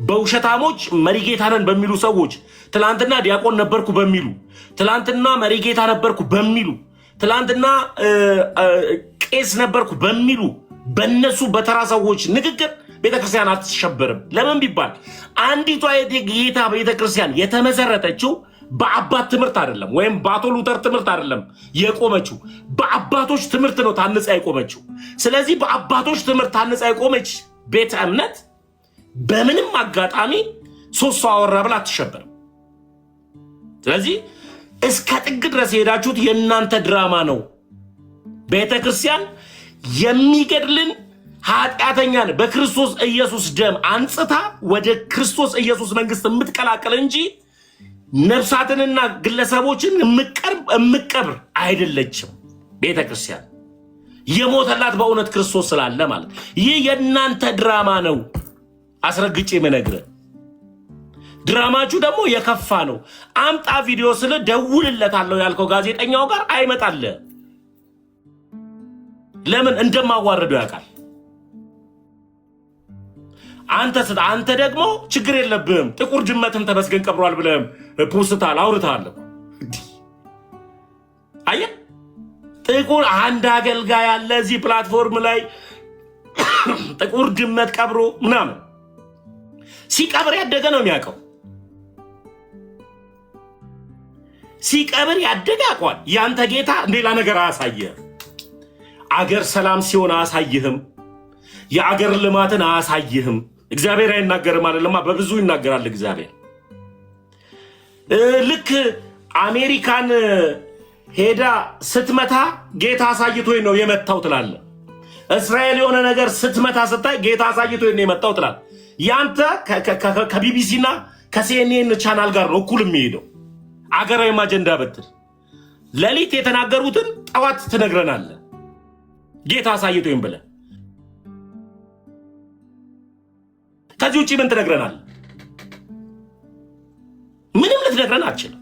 በውሸታሞች መሪጌታንን በሚሉ ሰዎች ትላንትና ዲያቆን ነበርኩ በሚሉ ትላንትና መሪጌታ ነበርኩ በሚሉ ትላንትና ቄስ ነበርኩ በሚሉ በነሱ በተራ ሰዎች ንግግር ቤተክርስቲያን አትሸበርም። ለምን ቢባል አንዲቷ የጌታ ቤተክርስቲያን የተመሰረተችው በአባት ትምህርት አይደለም፣ ወይም በአቶ ሉተር ትምህርት አይደለም የቆመችው፣ በአባቶች ትምህርት ነው ታንጻ የቆመችው። ስለዚህ በአባቶች ትምህርት ታንጻ የቆመች ቤተ እምነት በምንም አጋጣሚ ሶስት ሰው አወራ ብላ አትሸበርም። ስለዚህ እስከ ጥግ ድረስ የሄዳችሁት የእናንተ ድራማ ነው። ቤተክርስቲያን የሚገድልን ኃጢአተኛን በክርስቶስ ኢየሱስ ደም አንጽታ ወደ ክርስቶስ ኢየሱስ መንግስት የምትቀላቀል እንጂ ነፍሳትንና ግለሰቦችን የምትቀብር አይደለችም። ቤተክርስቲያን የሞተላት በእውነት ክርስቶስ ስላለ ማለት ይህ የእናንተ ድራማ ነው። አስረግጬ የምነግርህ ድራማችሁ ደግሞ የከፋ ነው። አምጣ ቪዲዮ ስለ ደውልለታለሁ ያልከው ጋዜጠኛው ጋር አይመጣልህ። ለምን እንደማዋረደው ያውቃል። አንተ ደግሞ ችግር የለብህም ጥቁር ድመትም ተመስገን ቀብሯል ብለህም ፖስታል አውርታል። አየህ ጥቁር አንድ አገልጋይ ያለ እዚህ ፕላትፎርም ላይ ጥቁር ድመት ቀብሮ ምናምን ሲቀብር ያደገ ነው የሚያውቀው። ሲቀብር ያደገ ያውቀዋል። ያንተ ጌታ ሌላ ነገር አያሳየህም። አገር ሰላም ሲሆን አያሳይህም። የአገር ልማትን አያሳይህም። እግዚአብሔር አይናገርም አይደለማ፣ በብዙ ይናገራል እግዚአብሔር። ልክ አሜሪካን ሄዳ ስትመታ ጌታ አሳይቶኝ ነው የመታው ትላለ። እስራኤል የሆነ ነገር ስትመታ ስታይ ጌታ አሳይቶኝ ነው የመታው ትላለ። ያንተ ከቢቢሲና ከሲኤንኤን ቻናል ጋር ነው እኩል የሚሄደው። አገራዊ አጀንዳ በትል ሌሊት የተናገሩትን ጠዋት ትነግረናለህ። ጌታ አሳይቶኝ ብለህ ከዚህ ውጪ ምን ትነግረናል? ምንም ልትነግረን አትችልም።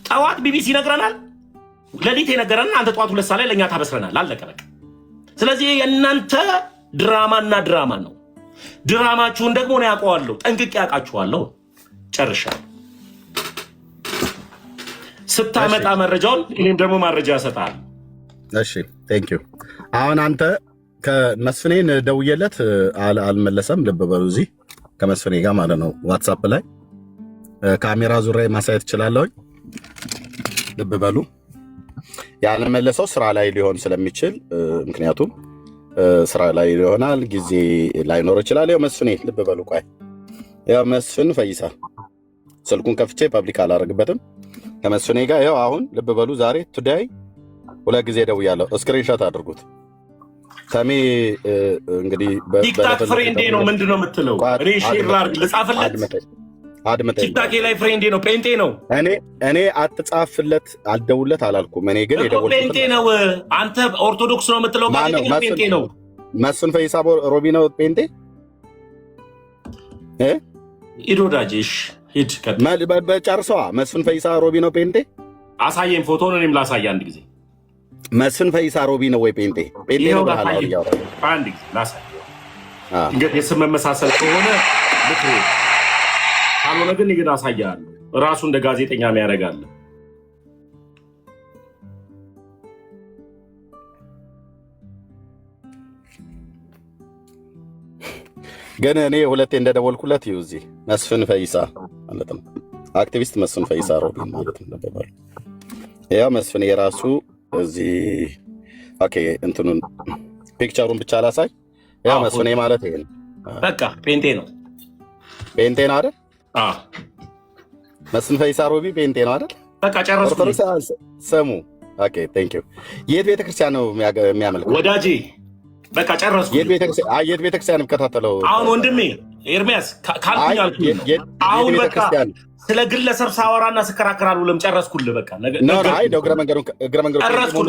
ጠዋት ቢቢሲ ይነግረናል፣ ሌሊት የነገረንን አንተ ጠዋት 2 ሰዓት ላይ ለእኛ ታበስረናል። አለቀ በቃ። ስለዚህ የእናንተ ድራማና ድራማ ነው። ድራማችሁን ደግሞ ነው ያውቀዋለሁ፣ ጠንቅቄ ያውቃችኋለሁ። ጨርሻለሁ። ስታመጣ መረጃውን እኔም ደግሞ ማረጃ እሰጥሃለሁ። እሺ ቴንክ ዩ። አሁን አንተ ከመስፍኔን ደውዬለት አልመለሰም። ልብ በሉ እዚህ ከመስፍኔ ጋር ማለት ነው ዋትሳፕ ላይ ካሜራ ዙሪያ ማሳየት እችላለሁ። ልብ በሉ ያልመለሰው ስራ ላይ ሊሆን ስለሚችል ምክንያቱም ስራ ላይ ይሆናል፣ ጊዜ ላይኖር ይችላል። ያው መስፍኔ ልብ በሉ ቆይ ያው መስፍን ፈይሳ ስልኩን ከፍቼ ፐብሊክ አላደርግበትም። ከመስፍኔ ጋር ያው አሁን ልብ በሉ ዛሬ ቱዳይ 2 ጊዜ ደውያለሁ። ስክሪንሾት አድርጉት። ተሜ እንግዲህ ቲክታክ ፍሬንዴ ነው ምንድነው የምትለው? እኔ ሼር ላድርግ ልጻፍለት። ቲክታክ ላይ ፍሬንዴ ነው ጴንጤ ነው። እኔ አትጻፍለት አልደውለት አላልኩም። እኔ ግን የደወልኩት ጴንጤ ነው። አንተ ኦርቶዶክስ ነው የምትለው ጋዜጠኛ ጴንጤ ነው። መስፍን ፈይሳ ሮቢ ነው ጴንጤ ሂድ ወዳጅሽ ሂድ። በጨርሰዋ መስፍን ፈይሳ ሮቢ ነው ጴንጤ። አሳየኝ ፎቶን እኔም ላሳየ አንድ ጊዜ። መስፍን ፈይሳ ሮቢ ነው ወይ ጴንጤ? ጴንጤ ነው ብለሃል። አንድ ጊዜ ላሳየ። እንግዲህ የስም መመሳሰል ከሆነ ልክ ካልሆነ ግን ይግድ አሳያለሁ። ራሱ እንደ ጋዜጠኛ የሚያደርጋል። ግን እኔ 2 እንደደወልኩለት ይኸው እዚህ መስፍን ፈይሳ ማለት ነው። አክቲቪስት መስፍን ፈይሳ ሮቢ ማለት ነው። ያው መስፍን የራሱ እዚህ ኦኬ እንትኑን ፒክቸሩን ብቻ ላሳይ። ያው መስፍን ማለት ይሄ ነው። በቃ ጴንጤ ነው። ጴንጤ ነው አይደል? መስፍን ፈይሳ ሮቢ ጴንጤ ነው አይደል? በቃ ጨረስኩ። ስሙ ኦኬ ቴንክ ዩ። የት ቤተክርስቲያን ነው የሚያመልከው ወዳጄ? በቃ ጨረስኩ። የት ቤተክርስቲያን የሚከታተለው አሁን ወንድሜ ኤርሚያስ ካልኩኝ አልኩኝ። አሁን በቃ ስለ ግለሰብ ሳወራና ስከራከራሉ ለም ጨረስኩልህ። በቃ እግረ መንገዱን ጨረስኩ።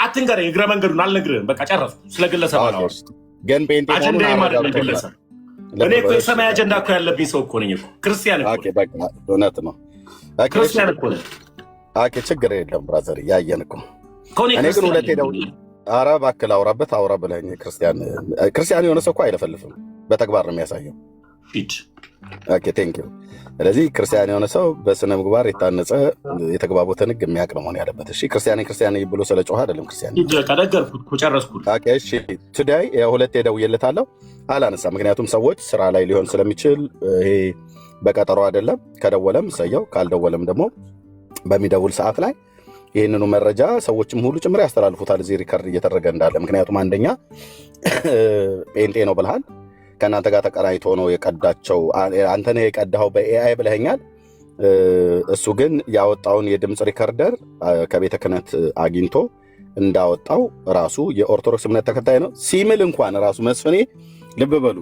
አትንገረኝ፣ እግረ መንገዱን አልነግርህም። በቃ ጨረስኩ። ስለ ግለሰብ አላወራም። ግን ጴንጤ አጀንዳ ማለት ነው ግለሰብ። እኔ እኮ የሰማይ አጀንዳ እኮ ያለብኝ ሰው እኮ ነኝ እኮ። ክርስቲያን እኮ እውነት ነው። ክርስቲያን እኮ ነኝ። ችግር የለም ብራዘር፣ ያየን እኮ እኔ ግን 2 ደውል ኧረ እባክህ ላውራበት አውራ ብለኸኝ። ክርስቲያን የሆነ ሰው እኮ አይለፈልፍም፣ በተግባር ነው የሚያሳየው። ቴንክ ዩ። ስለዚህ ክርስቲያን የሆነ ሰው በስነ ምግባር የታነጸ የተግባቦትን ሕግ የሚያውቅ ነው መሆን ያለበት። እሺ ክርስቲያን ብሎ ስለ ጮኸ አይደለም ክርስቲያን። ቱዳይ 2 ደውዬለታለሁ አላነሳ። ምክንያቱም ሰዎች ስራ ላይ ሊሆን ስለሚችል ይሄ በቀጠሮ አይደለም። ከደወለም ሰየው፣ ካልደወለም ደግሞ በሚደውል ሰዓት ላይ ይህንኑ መረጃ ሰዎችም ሁሉ ጭምር ያስተላልፉታል እዚህ ሪከርድ እየተደረገ እንዳለ። ምክንያቱም አንደኛ ጴንጤ ነው ብልሃል፣ ከእናንተ ጋር ተቀናይቶ ነው የቀዳቸው። አንተ ነህ የቀዳኸው በኤአይ ብለኸኛል። እሱ ግን ያወጣውን የድምፅ ሪከርደር ከቤተ ክህነት አግኝቶ እንዳወጣው ራሱ የኦርቶዶክስ እምነት ተከታይ ነው ሲምል እንኳን ራሱ መስፍኔ ልብ በሉ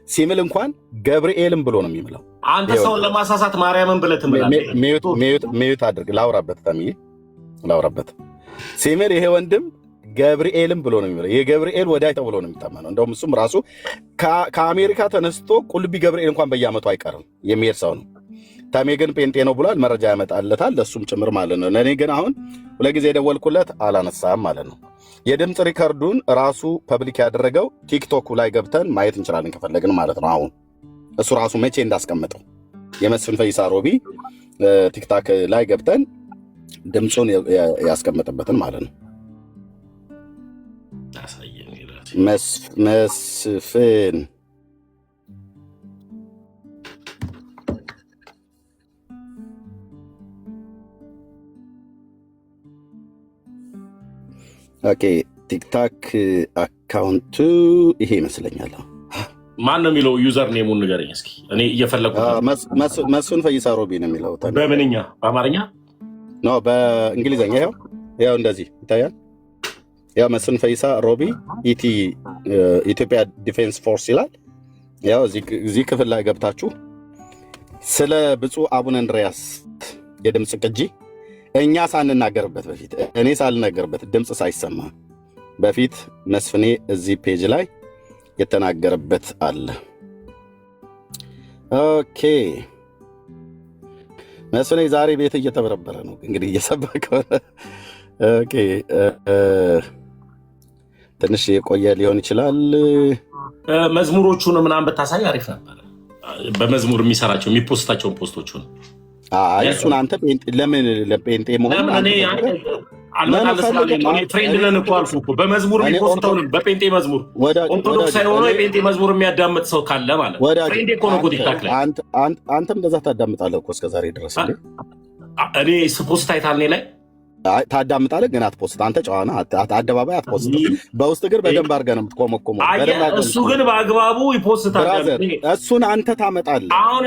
ሲምል እንኳን ገብርኤልም ብሎ ነው የሚምለው። አንተ ሰውን ለማሳሳት ማርያምን ብለህ ትምላለህ። ሚዩት አድርግ ላውራበት ተምዬ ላውራበት ሲምል ይሄ ወንድም ገብርኤልም ብሎ ነው የሚለው። የገብርኤል ወዳጅ ተብሎ ነው የሚታመነው። እንደውም እሱም ራሱ ከአሜሪካ ተነስቶ ቁልቢ ገብርኤል እንኳን በየዓመቱ አይቀርም የሚሄድ ሰው ነው። ተሜ ግን ጴንጤ ነው ብሏል። መረጃ ያመጣለታል ለእሱም ጭምር ማለት ነው። ለእኔ ግን አሁን 2 ጊዜ የደወልኩለት አላነሳም ማለት ነው። የድምፅ ሪከርዱን ራሱ ፐብሊክ ያደረገው ቲክቶክ ላይ ገብተን ማየት እንችላለን ከፈለግን ማለት ነው። አሁን እሱ ራሱ መቼ እንዳስቀመጠው የመስፍን ፈይሳ ሮቢ ቲክታክ ላይ ገብተን ድምፁን ያስቀመጠበትን ማለት ነው። መስፍን ኦኬ ቲክታክ አካውንቱ ይሄ ይመስለኛል። ማን ነው የሚለው? ዩዘር ኔሙን ንገረኝ እስኪ። እኔ እየፈለኩት መስፍን ፈይሳ ሮቢ ነው የሚለው። በምንኛ? በአማርኛ ነው በእንግሊዝኛ? ያው እንደዚህ ይታያል። ያው መስፍን ፈይሳ ሮቢ ኢትዮጵያ ዲፌንስ ፎርስ ይላል። ያው እዚህ ክፍል ላይ ገብታችሁ ስለ ብፁዕ አቡነ እንድርያስ የድምፅ ቅጂ እኛ ሳንናገርበት በፊት እኔ ሳልናገርበት ድምፅ ሳይሰማ በፊት መስፍኔ እዚህ ፔጅ ላይ የተናገረበት አለ። ኦኬ መስፍኔ ዛሬ ቤት እየተበረበረ ነው እንግዲህ እየሰበከ። ኦኬ ትንሽ የቆየ ሊሆን ይችላል። መዝሙሮቹን ምናምን ብታሳይ አሪፍ ነበር። በመዝሙር የሚሰራቸው የሚፖስታቸውን ፖስቶቹን እሱን አንተ ለምን ለጴንጤ መሆን ትሬንድ ነን እኮ አልኩህ እኮ። በመዝሙር የሚፖስተውን በጴንጤ መዝሙር ኦርቶዶክስ ሳይሆን የጴንጤ መዝሙር የሚያዳምጥ ሰው ካለ ማለት ትሬንድ እኮ ነው። ቲክታክ ላይ አንተም እንደዛ ታዳምጣለህ እኮ እስከዛሬ ድረስ። እኔ ስፖስት አይታል እኔ ላይ ታዳምጣለህ ግን አትፖስት። አንተ ጨዋና አደባባይ አትፖስት። በውስጥ ግን በደንብ አድርገህ ነው የምትቆመቆመው። እሱ ግን በአግባቡ ይፖስታል። እሱን አንተ ታመጣለህ። አሁን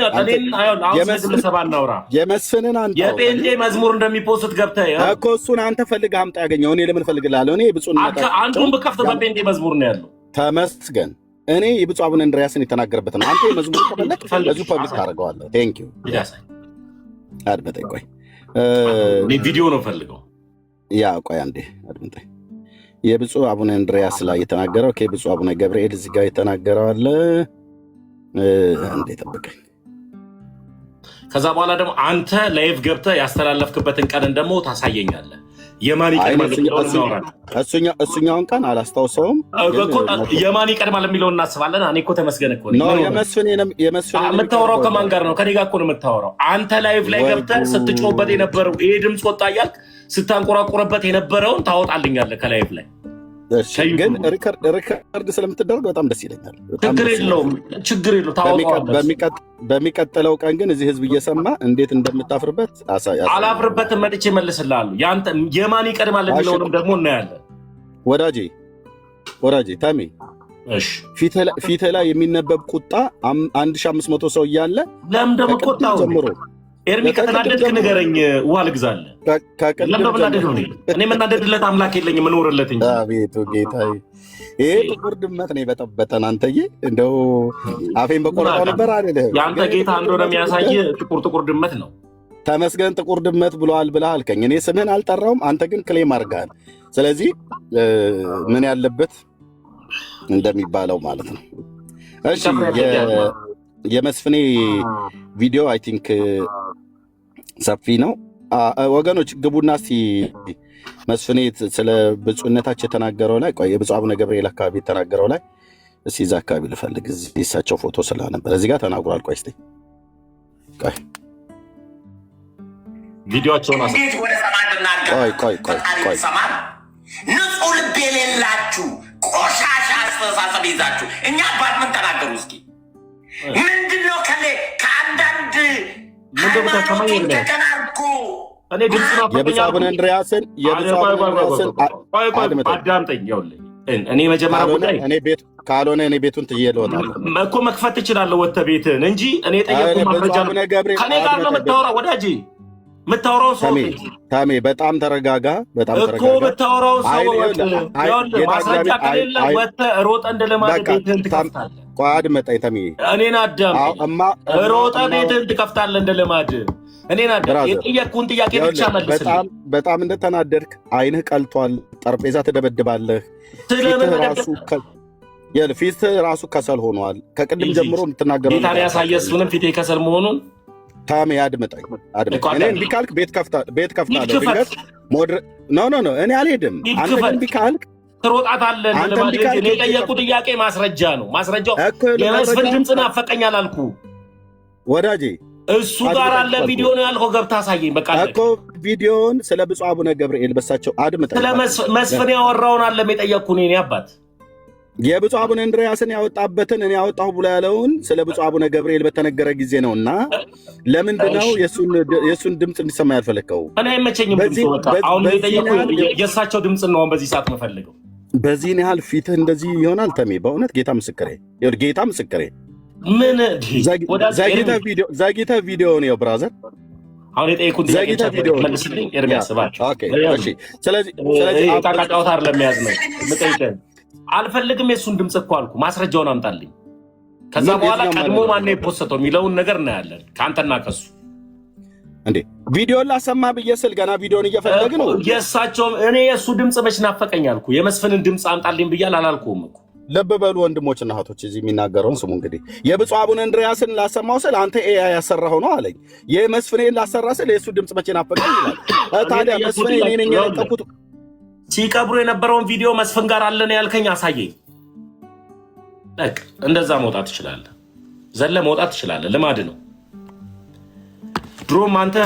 ግለሰብ አናውራ። የመስፍንን አንተ የጴንጤ መዝሙር እንደሚፖስት ገብተህ እኮ እሱን አንተ ፈልገህ አምጣ ያገኘው። እኔ ለምን እፈልግልሃለሁ? እኔ ብፁዕነት አንዱን ብከፍት በጴንጤ መዝሙር ነው ያለው። ተመስገን። እኔ የብፁዕ አቡነ እንድርያስን የተናገረበት ነው። አንተ የመዝሙር ከፈለግ እዚሁ ፐብሊክ ታደርገዋለህ። ቴንክ ዩ። አድመጠኝ። ቆይ ቪዲዮ ነው ፈልገው። ያ ቆይ አንዴ አድምጠኝ። የብፁዕ አቡነ እንድርያስ ላይ የተናገረው ብፁዕ አቡነ ገብርኤል እዚህ ጋር የተናገረው አለ። አንዴ ጠብቀኝ። ከዛ በኋላ ደግሞ አንተ ላይቭ ገብተህ ያስተላለፍክበትን ቀንን ደግሞ ታሳየኛለህ። የማን ይቀድማል እሱኛውን ቀን አላስታውሰውም። የማን ይቀድማል የሚለውን እናስባለን። እኔ እኮ ተመስገን እኮ የምታወራው ከማን ጋር ነው? ከኔ ጋር እኮ ነው የምታወራው። አንተ ላይቭ ላይ ገብተህ ስትጮህበት የነበረው ይሄ ድምፅ ወጣ እያልክ ስታንቆራቁረበት የነበረውን ታወጣልኛለህ ከላይቭ ላይ። ግን ሪከርድ ስለምትደረግ በጣም ደስ ይለኛል። ችግር የለውም። በሚቀጥለው ቀን ግን እዚህ ህዝብ እየሰማ እንዴት እንደምታፍርበት አላፍርበትም። መጥቼ እመልስልሃለሁ። የማን ይቀድማል የሚለውንም ደግሞ እናያለን። ወዳጄ ታሜ ፊትህ ላይ የሚነበብ ቁጣ 1500 ሰው እያለ ለምን ደግሞ ቁጣው ጀምሮ ኤርሚ ከተናደድክ ንገረኝ፣ ውሃ ልግዛለህ። እኔ የምናደድለት አምላክ የለኝም የምኖርለት እንጂ። አቤቱ ጌታዬ፣ ይሄ ጥቁር ድመት ነው የበጠበጠን። አንተዬ እንደው አፌን በቆረጣው ነበር አይደል? የአንተ ጌታ እንደሆነ የሚያሳይ ጥቁር ድመት ነው። ተመስገን ጥቁር ድመት ብለዋል ብለህ አልከኝ። እኔ ስምህን አልጠራውም፣ አንተ ግን ክሌም አድርገሃል። ስለዚህ ምን ያለበት እንደሚባለው ማለት ነው። እሺ የመስፍኔ ቪዲዮ አይ ቲንክ ሰፊ ነው። ወገኖች ግቡና እስቲ መስፍኔ ስለ ብፁዕነታቸው የተናገረው ላይ ቆይ የብፁዕ አቡነ ገብርኤል አካባቢ የተናገረው ላይ እስቲ እዛ አካባቢ ልፈልግ። እዚህ እሳቸው ፎቶ ስለነበር እዚህ ጋር ተናግሯል። ቆይ እስቲ ቆይ ቪዲዮአቸውን ቆይ ንጹህ ልብ የሌላችሁ ቆሻሻ አስተሳሰብ ይዛችሁ እኛ አባት ምን ተናገሩ እስኪ? ምንድነው ከአንዳንድ ተቀናርኩ የብፁዕ አቡነ እንድርያስን አዳምጠኝ። ይኸውልህ እኔ መጀመሪያ ጉዳይ ካልሆነ እኔ ቤቱን ትዬ ልወጣለሁ እኮ መክፈት ትችላለህ ወጥተህ ቤትህን እንጂ እኔ ጠየቁ መረጃ ከኔ ጋር ነው የምታወራው ወዳጄ። የምታወራው ሰው ታሜ በጣም ተረጋጋ። እኮ የምታወራው ሰው ማስረጃ ከሌለ ወጥተህ ሮጠህ እንደ ልማድህ ቤትህን ትከፍታለህ። አድመጠኝ ተሜ፣ እኔን አዳምጠኝ። ሮጠህ ቤትህን ትከፍታለህ እንደ ልማድህ። እኔን አዳምጠኝ። የጠየቅኩህን ጥያቄ ብቻ መልስልኝ። በጣም እንደተናደድክ አይንህ ቀልቷል። ጠረጴዛ ትደበድባለህ። ፊትህ ራሱ ከሰል ሆኗል። ከቅድም ጀምሮ የምትናገረው ጌታን ያሳየህ እሱንም ፊቴ ከሰል መሆኑን ታሜ አድምጠኝ። እኔ እንዲህ ካልክ ቤት ከፍታለሁ። ድንገት ኖ እኔ አልሄድም። አንተ ግን እንዲህ ካልክ ትሮጣታለህ። እኔ የጠየቁህ ጥያቄ ማስረጃ ነው። ማስረጃው የመስፍን ድምፅ ናፈቀኛል አልኩህ ወዳጄ። እሱ ጋር አለ ቪዲዮ ነው ያልከው። ገብተህ አሳየኝ። በቃ እኮ ቪዲዮውን ስለ ብፁዕ አቡነ ገብርኤል በሳቸው አድምጠኝ። ስለ መስፍን ያወራውን አለም የጠየቅኩህ እኔ አባት የብፁዕ አቡነ እንድርያስን ያወጣበትን እኔ ያወጣሁ ብሎ ያለውን ስለ ብፁዕ አቡነ ገብርኤል በተነገረ ጊዜ ነው። እና ለምንድነው የእሱን ድምፅ እንዲሰማ ያልፈለግከው? እኔ አይመቸኝም። አሁን የእሳቸው ድምፅ ነው በዚህ ሰዓት የምፈልገው። በዚህን ያህል ፊትህ እንደዚህ ይሆናል ተሜ? በእውነት ጌታ ምስክሬ፣ ጌታ ምስክሬ። ምን ዘግይተህ ቪዲዮውን ይኸው ብራዘር፣ አሁን የጠየኩት መልስልኝ። ኤርሚያስ ስለዚህ ጫወታ ለሚያዝ ነው የምጠይቅህ። አልፈልግም የእሱን ድምፅ እኮ አልኩ። ማስረጃውን አምጣልኝ። ከዛ በኋላ ቀድሞ ማነው የፖሰተው የሚለውን ነገር እናያለን ከአንተና ከሱ። እንዴ ቪዲዮን ላሰማ ብዬ ስል ገና ቪዲዮን እየፈለግ ነው። የእሳቸው እኔ የእሱ ድምፅ መች ናፈቀኝ አልኩ። የመስፍንን ድምፅ አምጣልኝ ብያል አላልኩም እኮ። ልብ በሉ ወንድሞችና እህቶች፣ እዚህ የሚናገረውን ስሙ። እንግዲህ የብፁዕ አቡነ እንድርያስን ላሰማው ስል አንተ ኤአይ ያሰራኸው ነው አለኝ። የመስፍኔን ላሰራ ስል የእሱ ድምፅ መቼ ናፈቀኝ ይላል። ታዲያ መስፍኔ እኔ ነኝ የለጠኩት። ሲቀብሩ የነበረውን ቪዲዮ መስፍን ጋር አለን ያልከኝ አሳየኝ። በቃ እንደዛ መውጣት ትችላለህ፣ ዘለ መውጣት ትችላለህ። ልማድ ነው። ድሮም አንተ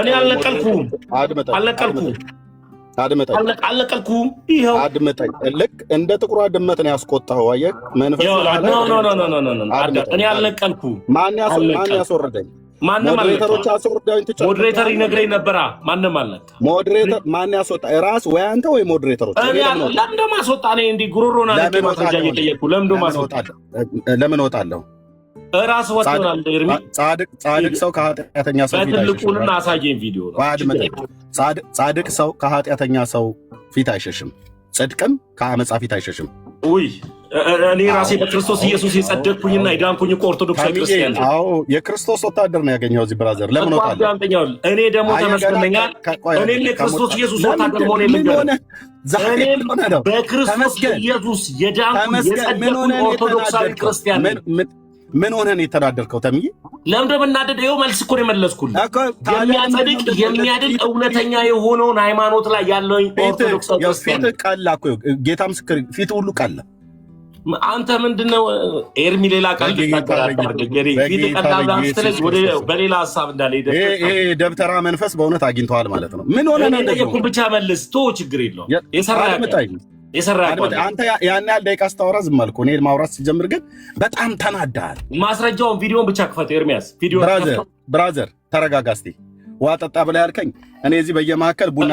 እኔ አልነቀልኩም። ይኸው አድመጠኝ። ልክ እንደ ጥቁሯ ድመት ነው ያስቆጣኸው። አየህ መንፈስ እኔ አልነቀልኩም። ማን ያስወረደኝ? ማንም ሞዴሬተሮች አስወርዳኝ ተጫወቱ። ሞዴሬተር ይነግረኝ ነበራ። ማንም አልነካ። ሞዴሬተር ማን ያስወጣ? ራስ ወይ አንተ ወይ ሞዴሬተሮች? ለምን ማስወጣ? እኔ እንዲህ ጉሮሮና ለምን ማስወጣ እየጠየቁ ለምን ማስወጣ? ለምን እወጣለሁ? ራስ ወጥቷል። ኤርሚ ጻድቅ ሰው ከኃጢአተኛ ሰው ፊት አይሸሽም። በትልቁና አሳየኝ ቪዲዮ ነው። ጻድቅ ሰው ከኃጢአተኛ ሰው ፊት አይሸሽም፣ ጽድቅም ከአመፃ ፊት አይሸሽም። ውይ እኔ ራሴ በክርስቶስ ኢየሱስ የጸደቅኩኝና የዳንኩኝ እኮ ኦርቶዶክሳዊ ክርስቲያን። አዎ የክርስቶስ ወታደር ነው ያገኘው እዚህ ብራዘር። ለምን ወጣለሁ? እኔ ደግሞ ተመስገነኛ። እኔ የክርስቶስ ኢየሱስ ወታደር መሆን የለኝም። በክርስቶስ ኢየሱስ የዳንኩኝ የጸደቅኩኝ ኦርቶዶክሳዊ ክርስቲያን። ምን ሆነን የተናደርከው ተምዬ? ለምን እንደምናደድ ይኸው መልስ እኮ ነው የመለስኩልህ። የሚያጸድቅ የሚያድን እውነተኛ የሆነውን ሃይማኖት ላይ ያለውኝ ኦርቶዶክሳዊ ክርስቲያን። ፊት ቀላ እኮ ጌታ ምስክር፣ ፊት ሁሉ ቀላ። አንተ ምንድነው ኤርሚ? ሌላ ቃል በሌላ ሀሳብ እንዳለ ይሄ ደብተራ መንፈስ በእውነት አግኝተዋል ማለት ነው። ምን ሆነ ነው ብቻ መልስ ቶ ችግር የለውም። የሰራ አንተ ያን ያህል ደቂቃ ስታወራ ዝም አልኩ። እኔ ማውራት ሲጀምር ግን በጣም ተናዳል። ማስረጃውን ቪዲዮን ብቻ ክፈት ኤርሚያስ። ቪዲዮ ብራዘር ተረጋጋ እስቲ። ውሃ ጠጣ ብላ ያልከኝ እኔ እዚህ በየመካከል ቡና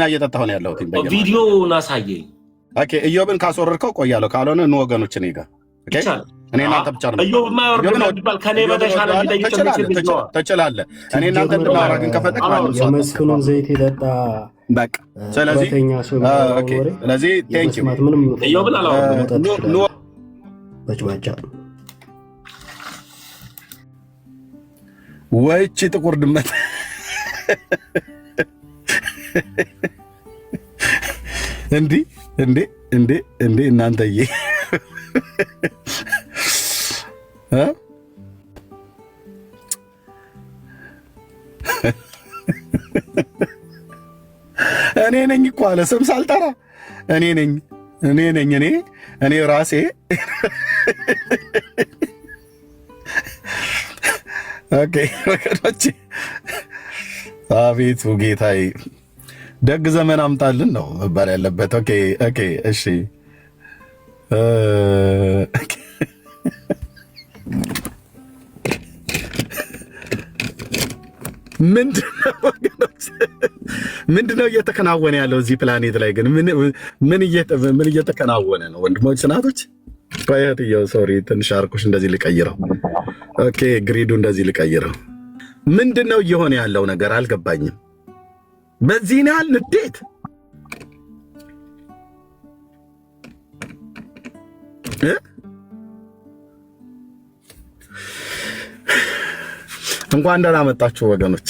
እየጠጣሁ ነው ያለሁት። ቪዲዮውን አሳየኝ። ኦኬ ኢዮብን ካስወረድከው ቆያለሁ፣ ካልሆነ ኑ ወገኖች እኔ ጋር እኔ እናንተ ብቻ ነው። ኢዮብ ማይወርድ ከኔ በተሻለ ትችላለህ። እኔ እናንተ እንድናወራ ግን ከፈለክ የመስፍኑን ዘይት የጠጣ በቃ። ስለዚህ ቴንክ ዩ ኢዮብን አላወራም። በጭባጫ ወይቺ ጥቁር ድመት እንዴ እናንተዬ እኔ ነኝ እኮ አለ ስም ሳልጠራ እኔ ነኝ እኔ ራሴ ኦኬ ወገኖቼ፣ አቤቱ ጌታዬ ደግ ዘመን አምጣልን ነው መባል ያለበት። ኦኬ እሺ ምንድነው እየተከናወነ ያለው እዚህ ፕላኔት ላይ? ግን ምን እየተከናወነ ነው ወንድሞች እናቶች? ቆየትየው ሶሪ ትንሽ አርኩሽ እንደዚህ ልቀይረው። ኦኬ ግሪዱ እንደዚህ ልቀይረው። ምንድነው እየሆነ ያለው ነገር አልገባኝም። በዚህ ያህል ንዴት እንኳን ደህና መጣችሁ ወገኖች።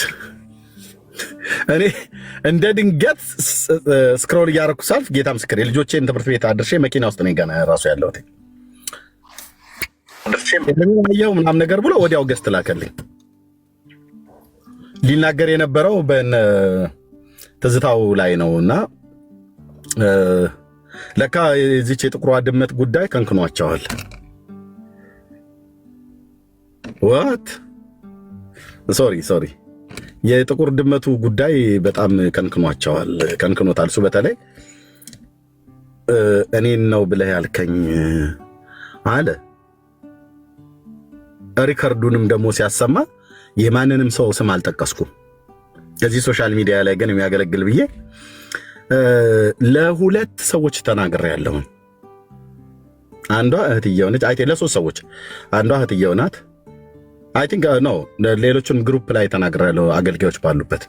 እኔ እንደ ድንገት ስክሮል እያደረኩ ሳልፍ ጌታ ምስክር የልጆቼን ትምህርት ቤት አድርሼ መኪና ውስጥ ነኝ ገና ራሱ ያለሁት ያው ምናምን ነገር ብሎ ወዲያው ገስት ላከልኝ። ሊናገር የነበረው በእነ ትዝታው ላይ ነው እና ለካ የዚች የጥቁሯ ድመት ጉዳይ ከንክኗቸዋል። ዋት ሶሪ የጥቁር ድመቱ ጉዳይ በጣም ከንክኖታል። እሱ በተለይ እኔን ነው ብለህ ያልከኝ አለ። ሪከርዱንም ደግሞ ሲያሰማ የማንንም ሰው ስም አልጠቀስኩም። ከዚህ ሶሻል ሚዲያ ላይ ግን የሚያገለግል ብዬ ለሁለት ሰዎች ተናግሬያለሁ። አንዷ እህትየው ነች። ለሶስት ሰዎች አንዷ እህትየው ናት። አይ ቲንክ ነው ሌሎችን ግሩፕ ላይ ተናግሬያለሁ፣ አገልጋዮች ባሉበት።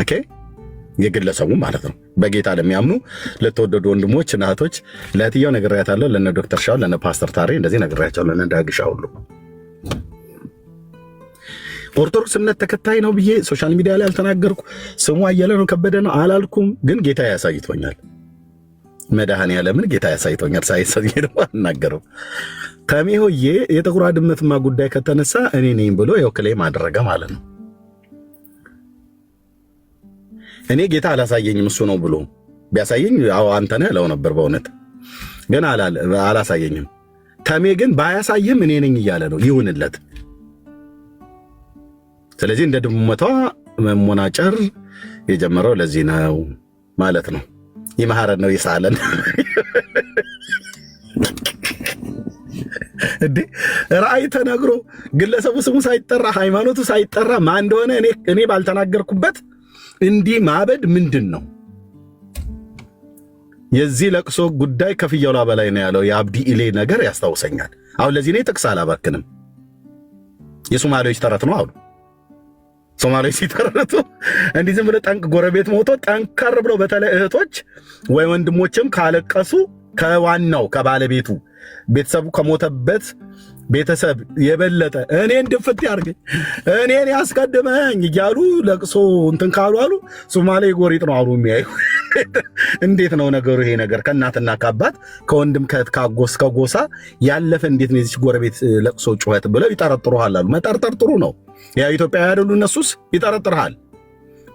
ኦኬ የግለሰቡ ማለት ነው። በጌታ ለሚያምኑ ለተወደዱ ወንድሞች እና እህቶች ለእህትየው ነግሬያታለሁ። ለነ ዶክተር ሻው፣ ለነ ፓስተር ታሬ እንደዚህ ነግሬያቸዋለሁ። ለነ ዳግሻ ሁሉ ኦርቶዶክስ እምነት ተከታይ ነው ብዬ ሶሻል ሚዲያ ላይ አልተናገርኩ። ስሙ አየለ ነው ከበደ ነው አላልኩም። ግን ጌታ ያሳይቶኛል። መድኃኔዓለምን ጌታ ያሳይቶኛል። ሳይሰኝ ነው አልናገርም። ተሜሆዬ የጥቁሯ ድመትማ ጉዳይ ከተነሳ እኔ ነኝ ብሎ ያው ክሌም አደረገ ማለት ነው። እኔ ጌታ አላሳየኝም እሱ ነው ብሎ ቢያሳየኝ አዎ አንተ ነህ እለው ነበር በእውነት ግን አላሳየኝም። ተሜ ግን ባያሳይም እኔ ነኝ እያለ ነው። ይሁንለት። ስለዚህ እንደ ድመቷ መሞናጨር የጀመረው ለዚህ ነው ማለት ነው። ይመሐረን ነው ይሳለን። እንዴ ራእይ ተነግሮ ግለሰቡ ስሙ ሳይጠራ ሃይማኖቱ ሳይጠራ ማን እንደሆነ እኔ ባልተናገርኩበት እንዲህ ማበድ ምንድን ነው? የዚህ ለቅሶ ጉዳይ ከፍየሏ በላይ ነው ያለው የአብዲ ኢሌ ነገር ያስታውሰኛል። አሁን ለዚህ እኔ ጥቅስ አላባክንም። የሶማሌዎች ተረት ነው አሉ። ሶማሌዎች ሲተረቱ እንዲህ ዝም ብሎ ጠንቅ ጎረቤት ሞቶ ጠንከር ብሎ በተለይ እህቶች ወይ ወንድሞችም ካለቀሱ ከዋናው ከባለቤቱ ቤተሰቡ ከሞተበት ቤተሰብ የበለጠ እኔን ድፍት ያርገኝ እኔን ያስቀድመኝ እያሉ ለቅሶ እንትን ካሉ አሉ ሶማሌ ጎሪጥ ነው አሉ የሚያዩ። እንዴት ነው ነገሩ? ይሄ ነገር ከእናትና ከአባት ከወንድም ከአጎስ ከጎሳ ያለፈ እንዴት ነው የዚች ጎረቤት ለቅሶ ጩኸት ብለው ይጠረጥሩሃል አሉ። መጠርጠር ጥሩ ነው። ያ ኢትዮጵያ ያደሉ እነሱስ ይጠረጥርሃል።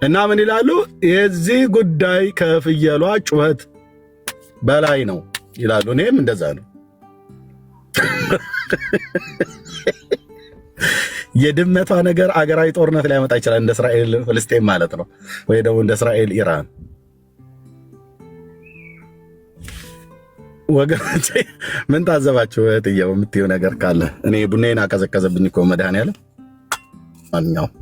እና ምን ይላሉ? የዚህ ጉዳይ ከፍየሏ ጩኸት በላይ ነው ይላሉ። እኔም እንደዛ ነው። የድመቷ ነገር አገራዊ ጦርነት ሊያመጣ ይችላል። እንደ እስራኤል ፍልስጤም ማለት ነው፣ ወይ ደግሞ እንደ እስራኤል ኢራን። ወገኖቼ ምን ታዘባችሁ? እህትዬው የምትይው ነገር ካለ እኔ ቡናዬን አቀዘቀዘብኝ እኮ መድኃኒዓለም። ማንኛውም